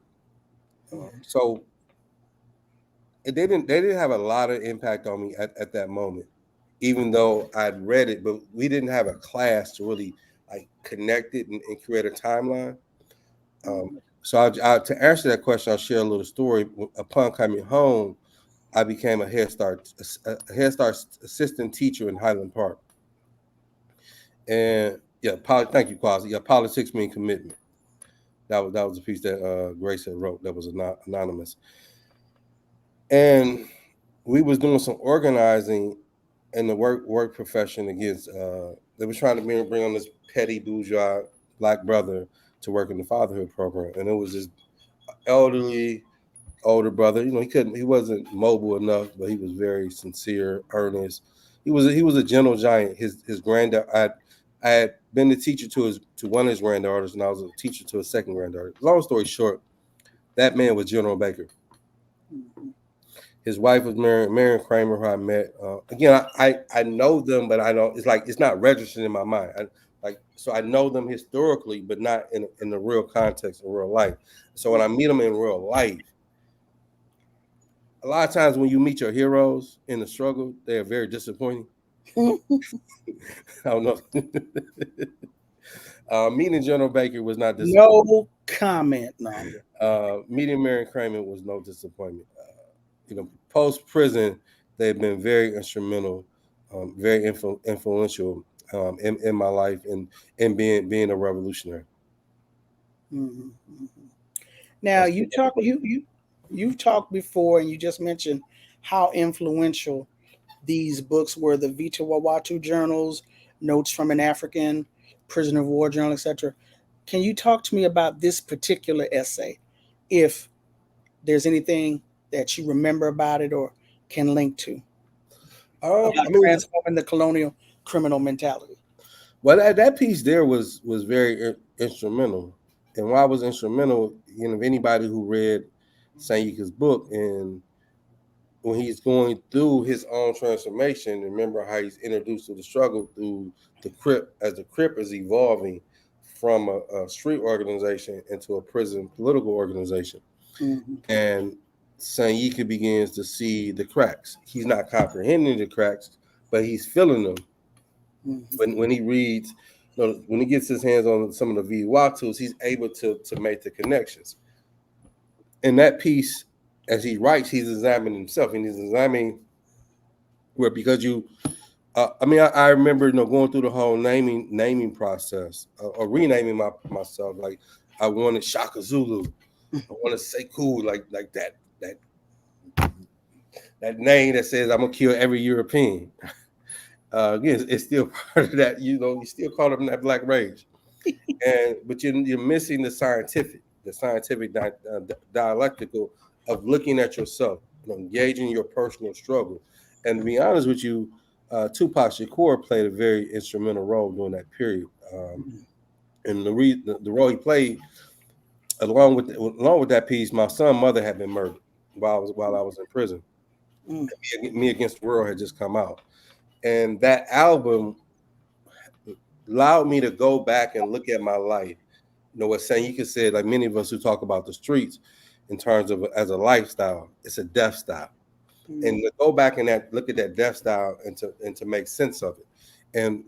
So they didn't have a lot of impact on me at that moment, even though I'd read it. But we didn't have a class to really connect it and create a timeline. So to answer that question, I'll share a little story. Upon coming home, I became a Head Start assistant teacher in Highland Park. And thank you, Quasi. Yeah, politics mean commitment. That was a piece that Grace had wrote that was anonymous. And we was doing some organizing in the work profession against they were trying to bring on this petty bourgeois black brother to work in the fatherhood program, and it was this elderly older brother. He wasn't mobile enough, but he was very sincere, earnest. He was a gentle giant. His granddaughter, I had been the teacher to one of his granddaughters, and I was a teacher to a second granddaughter. Long story short, that man was General Baker. His wife was Marion Kramer, who I met. Again, I know them, but I don't. It's not registered in my mind. So I know them historically, but not in the real context of real life. So when I meet them in real life, a lot of times when you meet your heroes in the struggle, they are very disappointing. I don't know. Meeting General Baker was not disappointing. No comment, Nanda. Meeting Marion Kramer was no disappointment. Post prison, they've been very instrumental, very influential in my life and being a revolutionary. Mm-hmm. Now you've talked before, and you just mentioned how influential these books were: the Vita Wawatu journals, Notes from an African, Prisoner of War journal, etc. Can you talk to me about this particular essay, if there's anything that you remember about it or can link to about transforming the colonial criminal mentality? Well, that piece there was very instrumental, and why it was instrumental, anybody who read Sayika's book, and when he's going through his own transformation, remember how he's introduced to the struggle through the Crip, as the Crip is evolving from a street organization into a prison political organization. Mm-hmm. And Sayika begins to see the cracks. He's not comprehending the cracks, but he's feeling them. Mm-hmm. When he reads, when he gets his hands on some of the Viwatus, he's able to make the connections. In that piece, as he writes, he's examining himself, and he's examining where, because I remember going through the whole naming process, or renaming myself. Like, I wanted Shaka Zulu, I want to say cool, like that name that says I'm gonna kill every European. Again, it's still part of that. You still call them that black rage, but you're missing the scientific dialectical of looking at yourself, engaging your personal struggle. And to be honest with you, Tupac Shakur played a very instrumental role during that period. And the role he played, along with that piece, my son's mother had been murdered while I was in prison. Me Against the World had just come out, and that album allowed me to go back and look at my life. What Sayika said, like many of us who talk about the streets in terms of as a lifestyle, it's a death style. And to go back and look at that death style and to make sense of it. And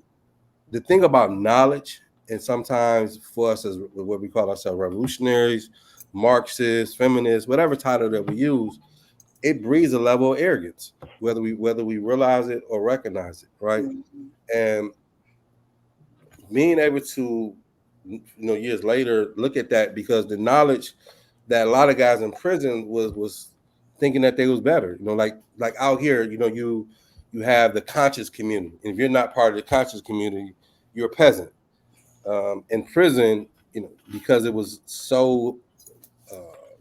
the thing about knowledge, and sometimes for us as what we call ourselves, revolutionaries, Marxists, feminists, whatever title that we use, it breeds a level of arrogance, whether we realize it or recognize it, right? Mm-hmm. And being able to, years later, look at that, because the knowledge that a lot of guys in prison was thinking that they was better, like out here, you have the conscious community, and if you're not part of the conscious community, you're a peasant. In prison, because it was so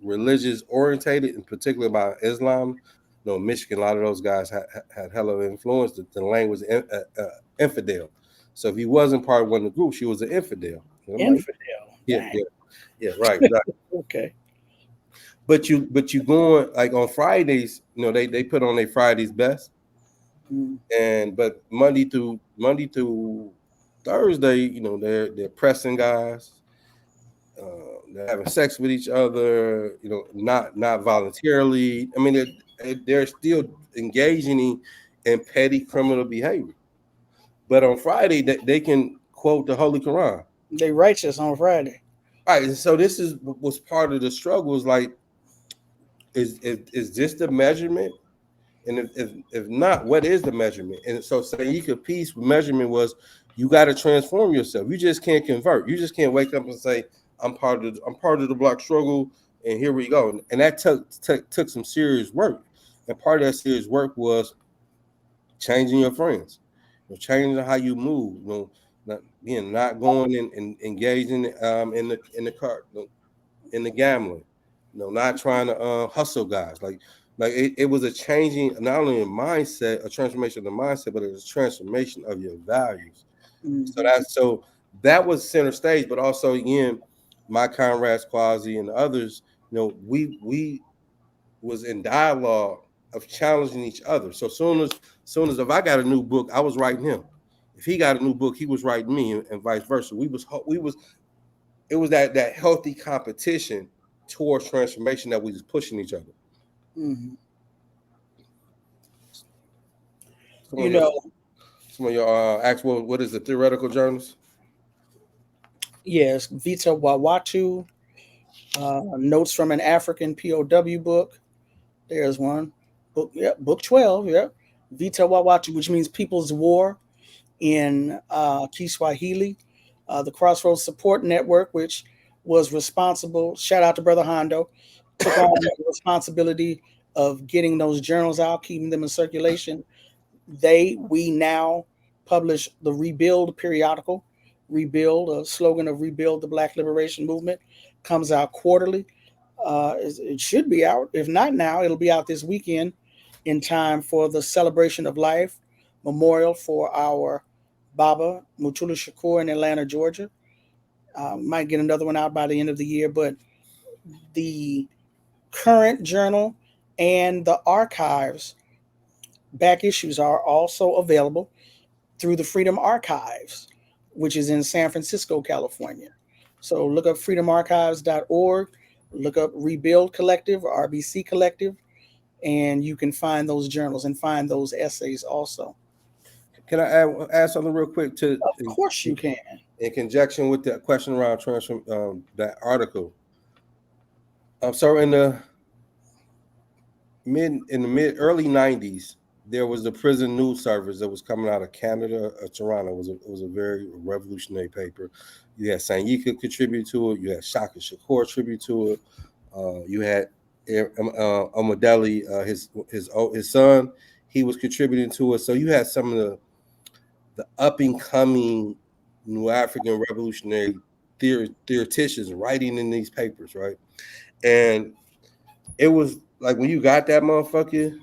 religious orientated, in particular by Islam, Michigan, a lot of those guys had hella influence. The language infidel. So if he wasn't part of one of the groups, he was an infidel. Infidel. Yeah, right. Okay. But you going, like, on Fridays, they put on their Fridays best, but Monday through Thursday, they're pressing guys, they're having sex with each other, not voluntarily. I mean, they're still engaging in petty criminal behavior. But on Friday, they can quote the Holy Quran. They righteous on Friday. Right. And so this was part of the struggle. Is like, is this the measurement? And if not, what is the measurement? And so Sayika's piece measurement was, you got to transform yourself. You just can't convert. You just can't wake up and say, I'm part of the Black struggle, and here we go. And that took some serious work. And part of that serious work was changing your friends. changing how you move, not going and engaging in the car, in the gambling, not trying to hustle guys. Like it was a changing, not only a mindset, a transformation of the mindset, but it was a transformation of your values. So that was center stage, but also again, my comrades Quasi and others, we was in dialogue of challenging each other. So soon as if I got a new book, I was writing him. If he got a new book, he was writing me, and vice versa. We was it was that healthy competition towards transformation that we was pushing each other. Mm-hmm. Some of your ask what is the theoretical journals? Yes, Vita Wawatu, Notes from an African POW book. There's one. Book 12, Vita Wawatu, which means People's War in Kiswahili. The Crossroads Support Network, which was responsible, shout out to Brother Hondo, took on the responsibility of getting those journals out, keeping them in circulation. We now publish the Rebuild periodical. Rebuild, a slogan of Rebuild the Black Liberation Movement, comes out quarterly. It should be out. If not now, it'll be out this weekend in time for the celebration of life memorial for our Baba Mutulu Shakur in Atlanta, Georgia. Might get another one out by the end of the year, but the current journal and the archives back issues are also available through the Freedom Archives, which is in San Francisco, California. So look up freedomarchives.org, look up Rebuild Collective or RBC Collective, and you can find those journals and find those essays also. Can I add something real quick Of course you can. In conjunction with the question around that article? So in the early '90s, there was the prison news service that was coming out of Canada, Toronto. It was a very revolutionary paper. You had Sanyika contribute to it. You had Shakur tribute to it. You had Omadeli, his son, he was contributing to it. So you had some of the up and coming New African revolutionary theoreticians writing in these papers, right? And it was like when you got that motherfucker,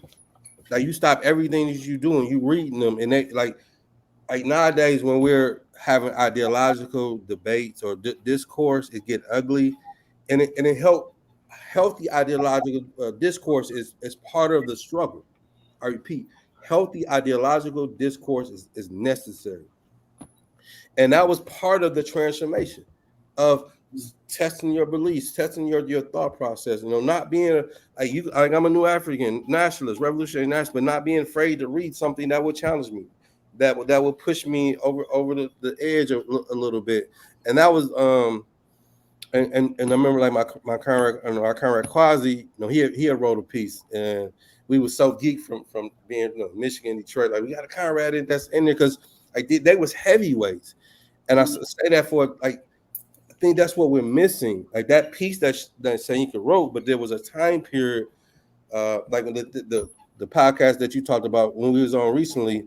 like you stop everything that you doing, you reading them, and they like nowadays when we're having ideological debates or discourse, it get ugly, and it healthy ideological discourse is part of the struggle. I repeat, healthy ideological discourse is necessary. And that was part of the transformation of testing your beliefs, testing your thought process. Not being I'm a New African nationalist, revolutionary nationalist, but not being afraid to read something that would challenge me, that would push me over the edge a little bit. And that was and I remember like my current our current Quasi, he had wrote a piece, and we were so geeked from being Michigan, Detroit, like we got a Conrad that's in there because they was heavyweights. And I say that for I think that's what we're missing. Like that piece that Sayinka wrote, but there was a time period, like the podcast that you talked about when we was on recently.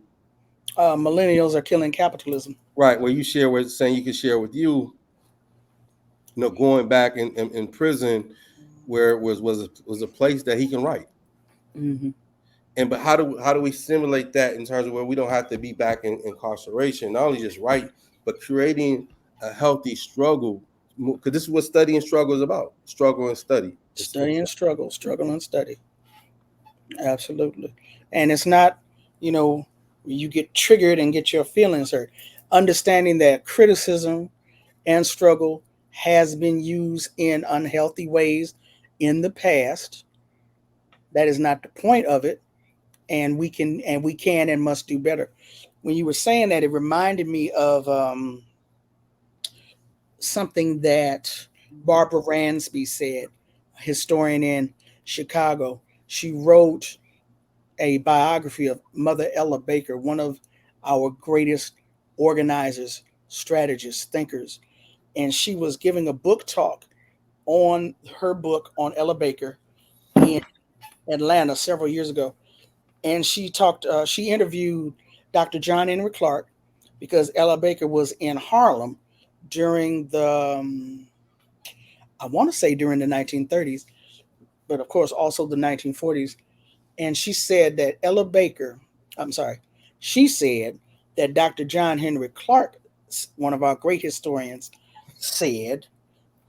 Millennials are killing capitalism. Right, where you share with saying you could share with you, going back in prison, where it was a place that he can write. Mm-hmm. And but how do we simulate that in terms of where we don't have to be back in incarceration, not only just write, but creating a healthy struggle, because this is what study and struggle is about. Struggle and study. Study and struggle, struggle and study. Absolutely. And it's not, you get triggered and get your feelings hurt. Understanding that criticism and struggle has been used in unhealthy ways in the past. That is not the point of it. And we can and must do better. When you were saying that, it reminded me of something that Barbara Ransby said, a historian in Chicago. She wrote a biography of Mother Ella Baker, one of our greatest organizers, strategists, thinkers. And she was giving a book talk on her book on Ella Baker in Atlanta several years ago. And she interviewed Dr. John Henry Clark, because Ella Baker was in Harlem during the, I want to say during the 1930s, but of course also the 1940s. And she said that Ella Baker, I'm sorry, she said that Dr. John Henry Clark, one of our great historians, said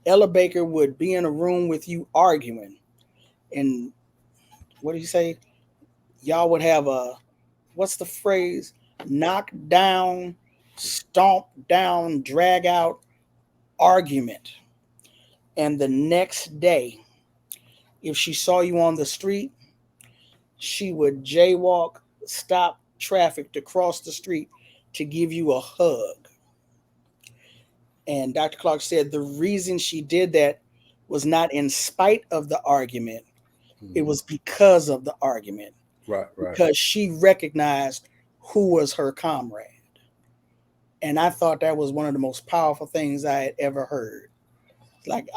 Ella Baker would be in a room with you arguing. And what did he say? Y'all would have a, what's the phrase? Knock down, stomp down, drag out argument. And the next day, if she saw you on the street, she would jaywalk, stop traffic to cross the street to give you a hug. And Dr. Clark said the reason she did that was not in spite of the argument, it was because of the argument. Right. Because she recognized who was her comrade. And I thought that was one of the most powerful things I had ever heard. Like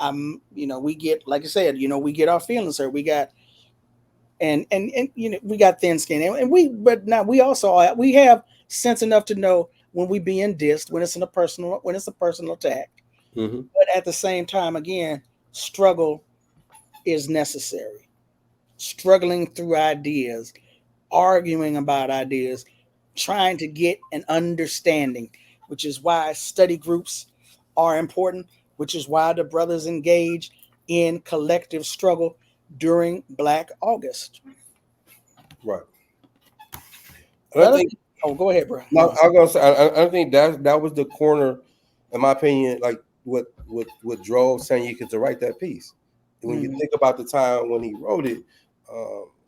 we get, like I said, we get our feelings hurt. We got, and we got thin skin, but now we have sense enough to know when we being dissed, when it's a personal attack. Mm-hmm. But at the same time, again, struggle is necessary. Struggling through ideas, arguing about ideas, trying to get an understanding, which is why study groups are important, which is why the brothers engage in collective struggle during Black August. Right. I think. Go ahead, bro. No, I was gonna say. I think that was the corner, in my opinion, like what drove Sanyika to write that piece. And when you think about the time when he wrote it,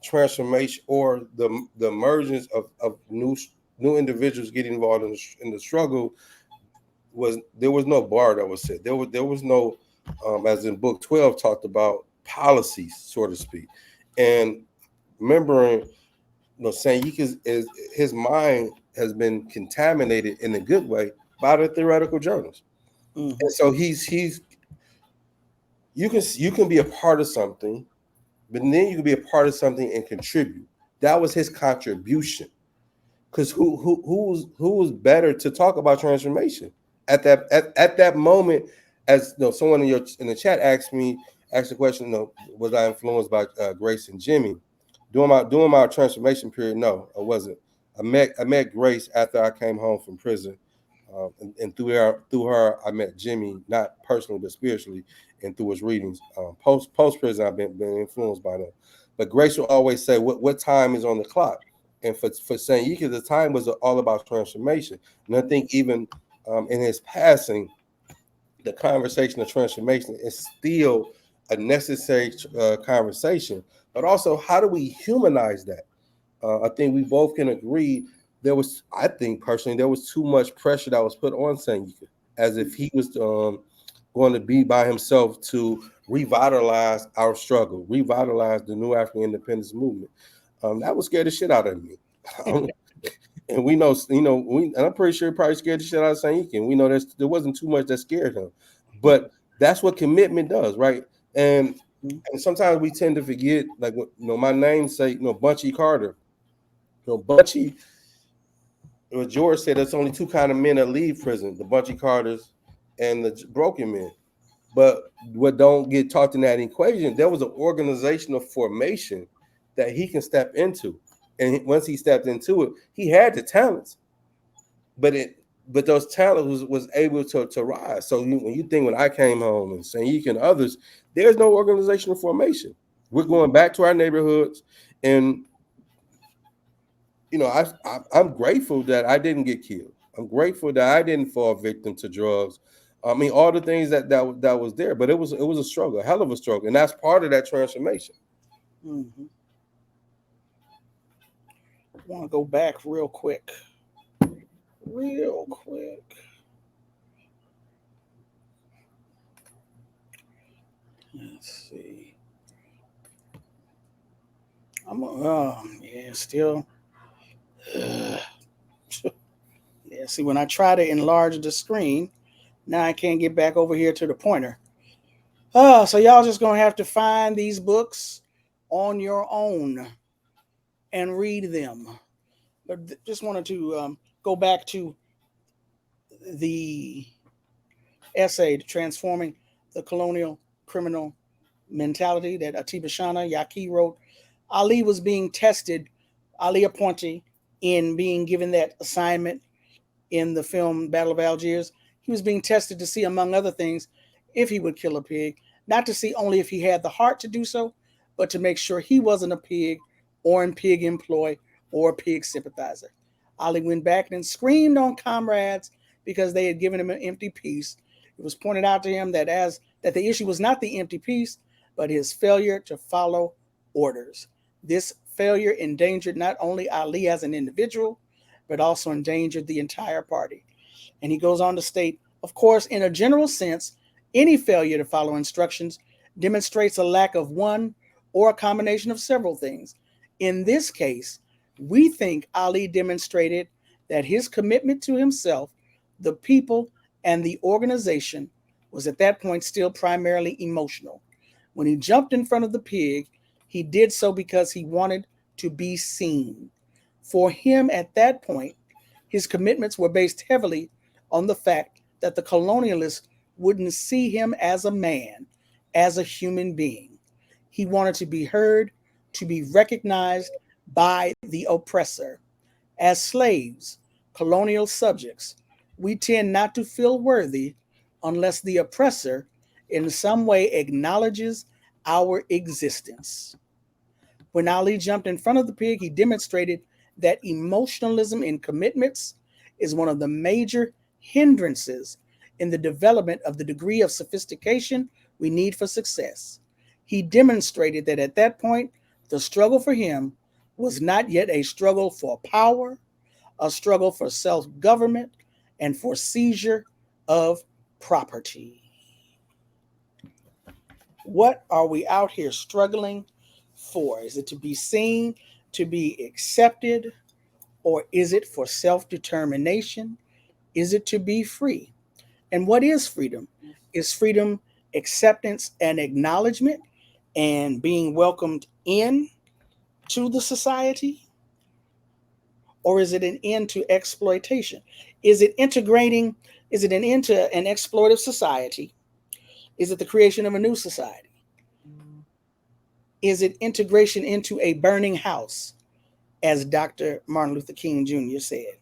transformation or the emergence of new individuals getting involved in the struggle there was no bar that was set. There was no, as in Book 12 talked about, policies, so to speak, and remembering. Sanyika is his mind has been contaminated in a good way by the theoretical journals, and so he's you can be a part of something, but then you can be a part of something and contribute. That was his contribution, because who was better to talk about transformation at that moment? As someone in the chat asked the question, was I influenced by Grace and Jimmy? During my transformation period, no, I wasn't. I met Grace after I came home from prison, and through her, I met Jimmy, not personally but spiritually, and through his readings. Post prison, I've been influenced by them. But Grace will always say, "What time is on the clock?" And for Sanyika, the time was all about transformation. And I think even in his passing, the conversation of transformation is still a necessary conversation. But also, how do we humanize that? I think we both can agree I think personally, there was too much pressure that was put on Sanyika, as if he was going to be by himself to revitalize our struggle, revitalize the New African Independence movement. That would scare the shit out of me. And we know, and I'm pretty sure he probably scared the shit out of Sanyika. And we know there wasn't too much that scared him. But that's what commitment does, right? And sometimes we tend to forget, like, my namesake, Bunchy Carter. Bunchy, George said there's only two kind of men that leave prison: the Bunchy Carters and the broken men. But what don't get taught in that equation, there was an organizational formation that he can step into. And once he stepped into it, he had the talents, but those talents was able to rise. So when I came home and Sanyika and others, there's no organizational formation. We're going back to our neighborhoods, and I'm grateful that I didn't get killed. I'm grateful that I didn't fall victim to drugs. I mean, all the things that was there, but it was a struggle, a hell of a struggle, and that's part of that transformation. I want to go back real quick. Let's see. Still. Yeah, see, when I try to enlarge the screen, now I can't get back over here to the pointer. So y'all just gonna have to find these books on your own and read them. But just wanted to go back to the essay, Transforming the Colonial Criminal Mentality, that Atiba Shanna Yaki wrote. Ali was being tested, Ali Aponte, in being given that assignment in the film Battle of Algiers. He was being tested to see, among other things, if he would kill a pig, not to see only if he had the heart to do so, but to make sure he wasn't a pig or in pig employ or a pig sympathizer. Ali went back and screamed on comrades because they had given him an empty piece. It was pointed out to him that the issue was not the empty piece, but his failure to follow orders. This failure endangered not only Ali as an individual, but also endangered the entire party. And he goes on to state, of course, in a general sense, any failure to follow instructions demonstrates a lack of one or a combination of several things. In this case, we think Ali demonstrated that his commitment to himself, the people, and the organization was at that point still primarily emotional. When he jumped in front of the pig, he did so because he wanted to be seen. For him at that point, his commitments were based heavily on the fact that the colonialists wouldn't see him as a man, as a human being. He wanted to be heard, to be recognized by the oppressor. As slaves, colonial subjects, we tend not to feel worthy unless the oppressor in some way acknowledges our existence. When Ali jumped in front of the pig, he demonstrated that emotionalism in commitments is one of the major hindrances in the development of the degree of sophistication we need for success. He demonstrated that at that point, the struggle for him was not yet a struggle for power, a struggle for self government, and for seizure of property. What are we out here struggling for? Is it to be seen, to be accepted, or is it for self determination? Is it to be free? And what is freedom? Is freedom acceptance and acknowledgement and being welcomed in to the society? Or is it an end to exploitation? Is it integrating? Is it an end to an exploitive society? Is it the creation of a new society? Is it integration into a burning house, as Dr. Martin Luther King Jr. said?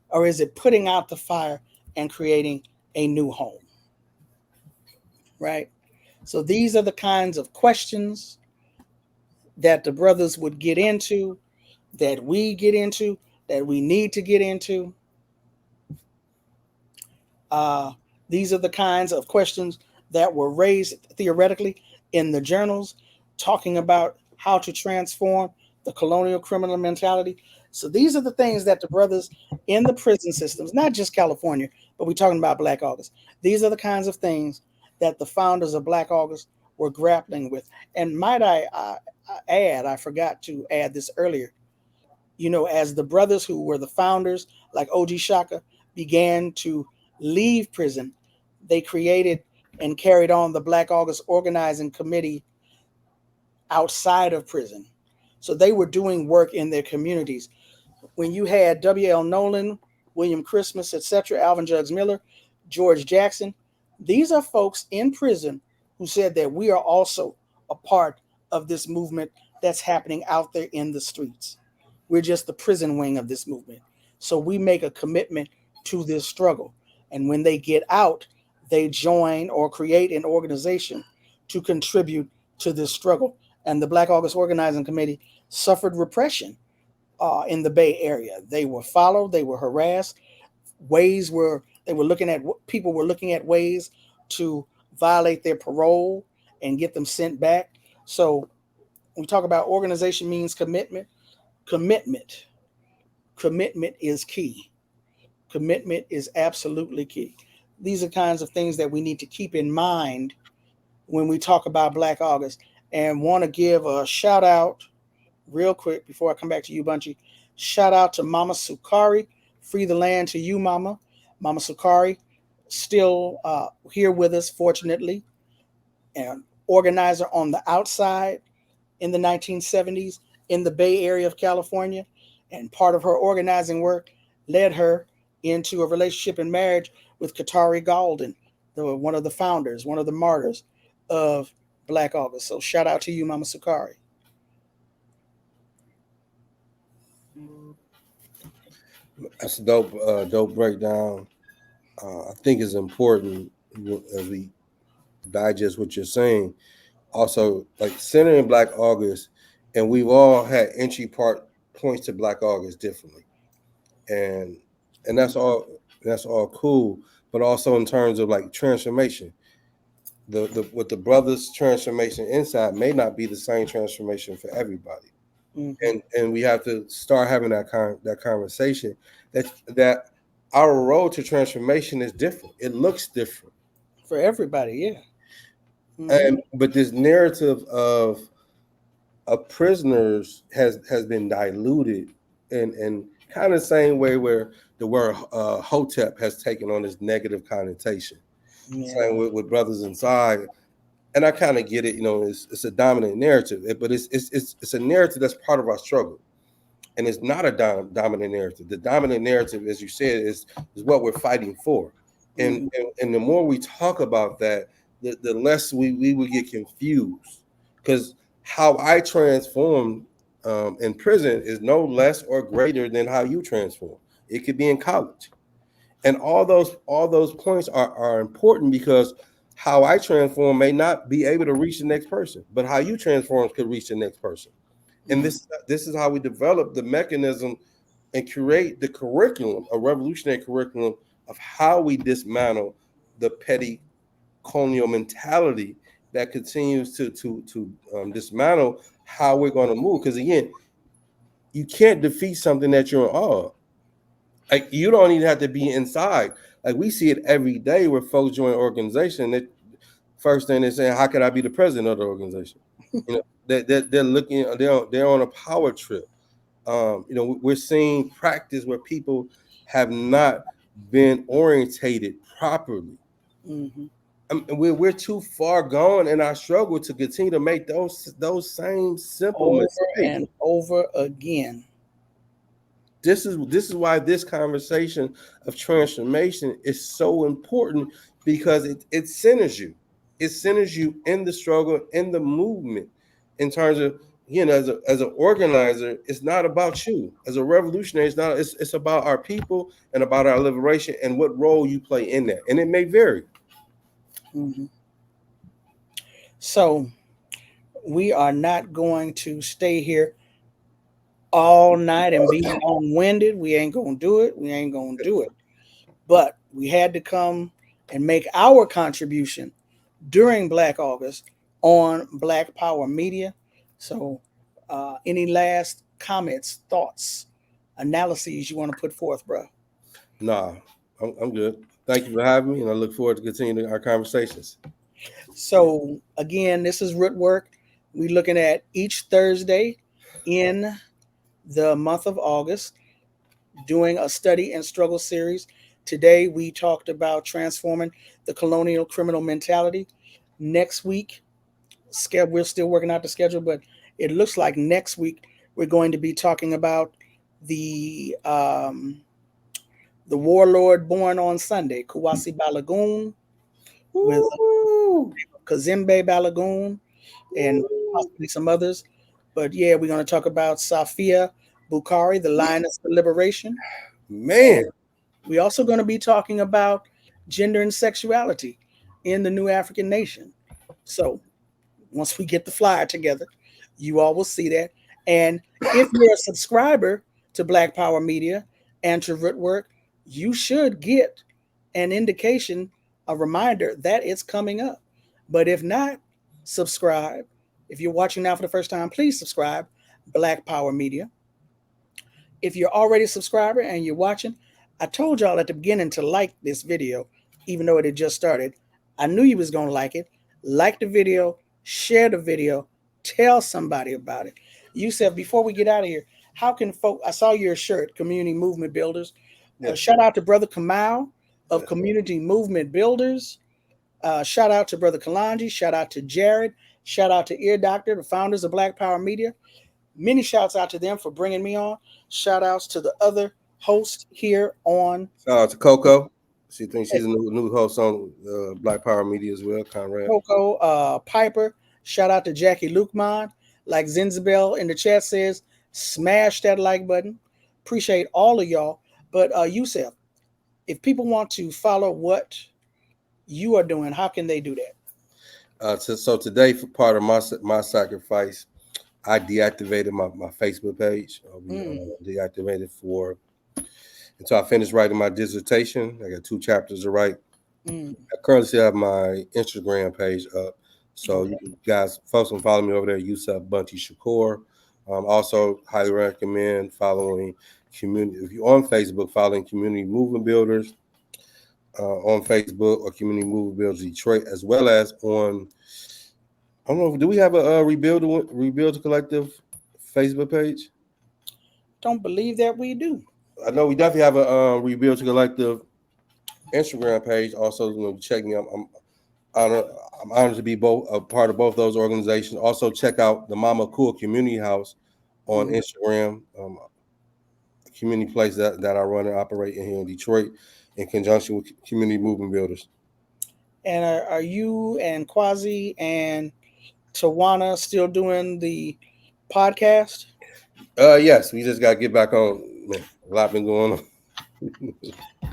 Or is it putting out the fire and creating a new home? Right? So these are the kinds of questions that the brothers would get into, that we get into, that we need to get into. Uh, these are the kinds of questions that were raised theoretically in the journals, talking about how to transform the colonial criminal mentality. So these are the things that the brothers in the prison systems, not just California, but we're talking about Black August. These are the kinds of things that the founders of Black August were grappling with. And might I add, I forgot to add this earlier, as the brothers who were the founders, like O.G. Shaka, began to leave prison, they created and carried on the Black August Organizing Committee outside of prison. So they were doing work in their communities. When you had W.L. Nolan, William Christmas, etc., Alvin Jugs Miller, George Jackson, these are folks in prison who said that we are also a part of this movement that's happening out there in the streets. We're just the prison wing of this movement. So we make a commitment to this struggle. And when they get out, they join or create an organization to contribute to this struggle. And the Black August Organizing Committee suffered repression in the Bay Area. They were followed, they were harassed. People were looking at ways to violate their parole and get them sent back. So when we talk about organization means commitment. Commitment is key. Commitment is absolutely key. These are kinds of things that we need to keep in mind when we talk about Black August. And want to give a shout out real quick before I come back to you, Bunchy. Shout out to Mama Sukari. Free the land to you, Mama. Mama Sukari, still here with us, fortunately. An organizer on the outside in the 1970s in the Bay Area of California. And part of her organizing work led her into a relationship and marriage with Katari Galden, one of the founders, one of the martyrs of Black August. So shout out to you, Mama Sukari. That's a dope breakdown. I think it's important as we digest what you're saying. Also, like centering Black August, and we've all had entry part points to Black August differently, and and that's all cool. But also in terms of like transformation, the what the brothers' transformation inside may not be the same transformation for everybody, Mm-hmm. and we have to start having that conversation that our road to transformation is different. It looks different, For everybody, yeah. Mm-hmm. and but this narrative of prisoners has been diluted and kind of the same way where the word hotep has taken on this negative connotation. Yeah. Same with brothers inside, and I kind of get it. It's a dominant narrative, but it's a narrative that's part of our struggle, and it's not a dominant narrative. The dominant narrative, as you said, is what we're fighting for, and Mm-hmm. and the more we talk about that, the less we will get confused, because how I transformed in prison is no less or greater than how you transform. It could be in college, and all those points are important, because how I transform may not be able to reach the next person, but how you transform could reach the next person. And Mm-hmm. this is how we develop the mechanism and create the curriculum, a revolutionary curriculum of how we dismantle the petty colonial mentality that continues to dismantle how we're going to move. Because again, you can't defeat something that you're in awe of. Like, you don't even have to be inside. Like, we see it every day where folks join an organization. That first thing they're saying, "How can I be the president of the organization?" They're looking. They're on a power trip. We're seeing practice where people have not been orientated properly. Mm-hmm. We're too far gone in our struggle to continue to make those same simple Over mistakes. and over again. This is why this conversation of transformation is so important, because it centers you. It centers you in the struggle, in the movement, in terms of, as an organizer, it's not about you. As a revolutionary, it's about our people and about our liberation and what role you play in that. And it may vary. Mm-hmm. So we are not going to stay here all night and be long winded. We ain't gonna do it. We ain't gonna do it. But we had to come and make our contribution during Black August on Black Power Media. So, any last comments, thoughts, analyses you want to put forth, bro? Nah, I'm good. Thank you for having me, and I look forward to continuing our conversations. So, again, this is Rootwork. We're looking at each Thursday in the month of August, doing a study and struggle series. Today, we talked about transforming the colonial criminal mentality. Next week, we're still working out the schedule, but it looks like next week we're going to be talking about the warlord born on Sunday, Kawasi Balagoon, with Woo! Kazembe Balagoon and Woo! possibly some others. But yeah, we're going to talk about Safia Bukhari, the Lioness for Liberation. And Man, we're also going to be talking about gender and sexuality in the new African nation. So once we get the flyer together, you all will see that. And if you're a subscriber to Black Power Media and to Rootwork, you should get an indication, a reminder that it's coming up. But if not, subscribe. If you're watching now for the first time, please subscribe. Black Power Media. If you're already a subscriber and you're watching, I told y'all at the beginning to like this video, even though it had just started. I knew you was gonna like it. Like the video, share the video, tell somebody about it. Yusef, before we get out of here, how can folk? I saw your shirt, Community Movement Builders. yes. Shout out to Brother Kamal of Community Movement Builders. Shout out to Brother Kalanji. Shout out to Jared. Shout out to Ear Doctor, the founders of Black Power Media. Many shouts out to them for bringing me on. Shout outs to the other hosts here on Shout out to Coco. She thinks she's a new host on Black Power Media as well, Conrad. Coco Piper. Shout out to Jackie Lukman. Like Zinzabel in the chat says, smash that like button. Appreciate all of y'all. But Yusef, if people want to follow what you are doing, how can they do that? So today, for part of my sacrifice, I deactivated my Facebook page. We deactivated for until I finish writing my dissertation. I got 2 chapters to write. I currently still have my Instagram page up. So you guys, folks can follow me over there, Yusef, Bunchy, Shakur. Also, highly recommend following community. If you're on Facebook, following Community Movement Builders on Facebook or Community Movement Builders Detroit, as well as on, I don't know, do we have a Rebuild Collective Facebook page? Don't believe that we do. I know we definitely have a Rebuild Collective Instagram page. Also, checking out. I'm honored to be a part of both those organizations. Also, check out the Mama Cool Community House on Instagram, a community place that I run and operate in here in Detroit in conjunction with Community Movement Builders. And are you and Quasi and Tawana still doing the podcast? Yes, we just got to get back on. Man, a lot been going on.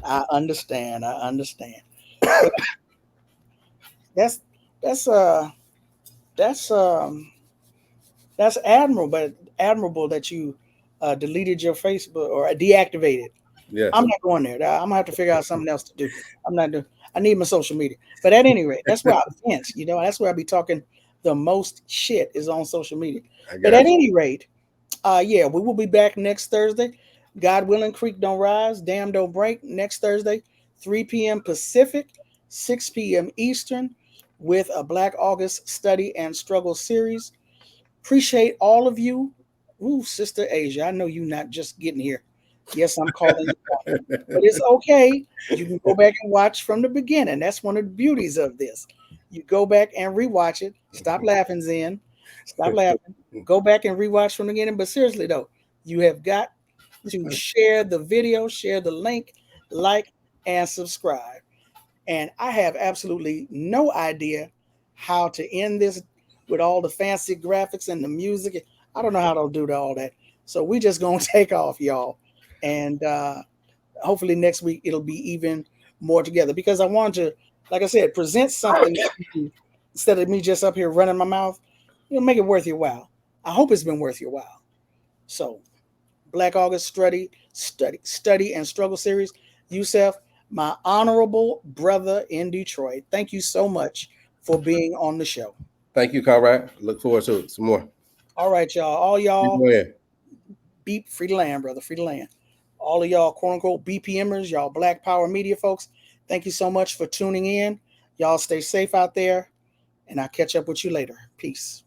I understand. That's admirable that you deleted your Facebook or deactivated. Yes. I'm not going there. I'm gonna have to figure out something else to do. I'm not doing. I need my social media. But at any rate, that's where I vent. That's where I be talking the most shit is on social media. But at any rate, we will be back next Thursday. God willing, creek don't rise, dam don't break. Next Thursday, 3 p.m. Pacific, 6 p.m. Eastern, with a Black August Study and Struggle series. Appreciate all of you. Ooh, Sister Asia, I know you not just getting here. Yes, I'm calling you out. But it's okay. You can go back and watch from the beginning. That's one of the beauties of this. You go back and rewatch it. Stop laughing, Zen. Stop laughing. Go back and rewatch from the beginning. But seriously, though, you have got to share the video, share the link, like, and subscribe. And I have absolutely no idea how to end this with all the fancy graphics and the music. I don't know how to do all that. So we just going to take off, y'all. And hopefully next week it'll be even more together, because I want to, like I said, present something instead of me just up here running my mouth. Make it worth your while. I hope it's been worth your while. So, Black August Study and Struggle series. Yusef, my honorable brother in Detroit, thank you so much for being on the show. Thank you, Conrad. Look forward to it. Some more. All right, y'all. All y'all, beep, free the land, brother, free the land. All of y'all, quote unquote, BPMers, y'all Black Power Media folks, thank you so much for tuning in. Y'all stay safe out there, and I'll catch up with you later. Peace.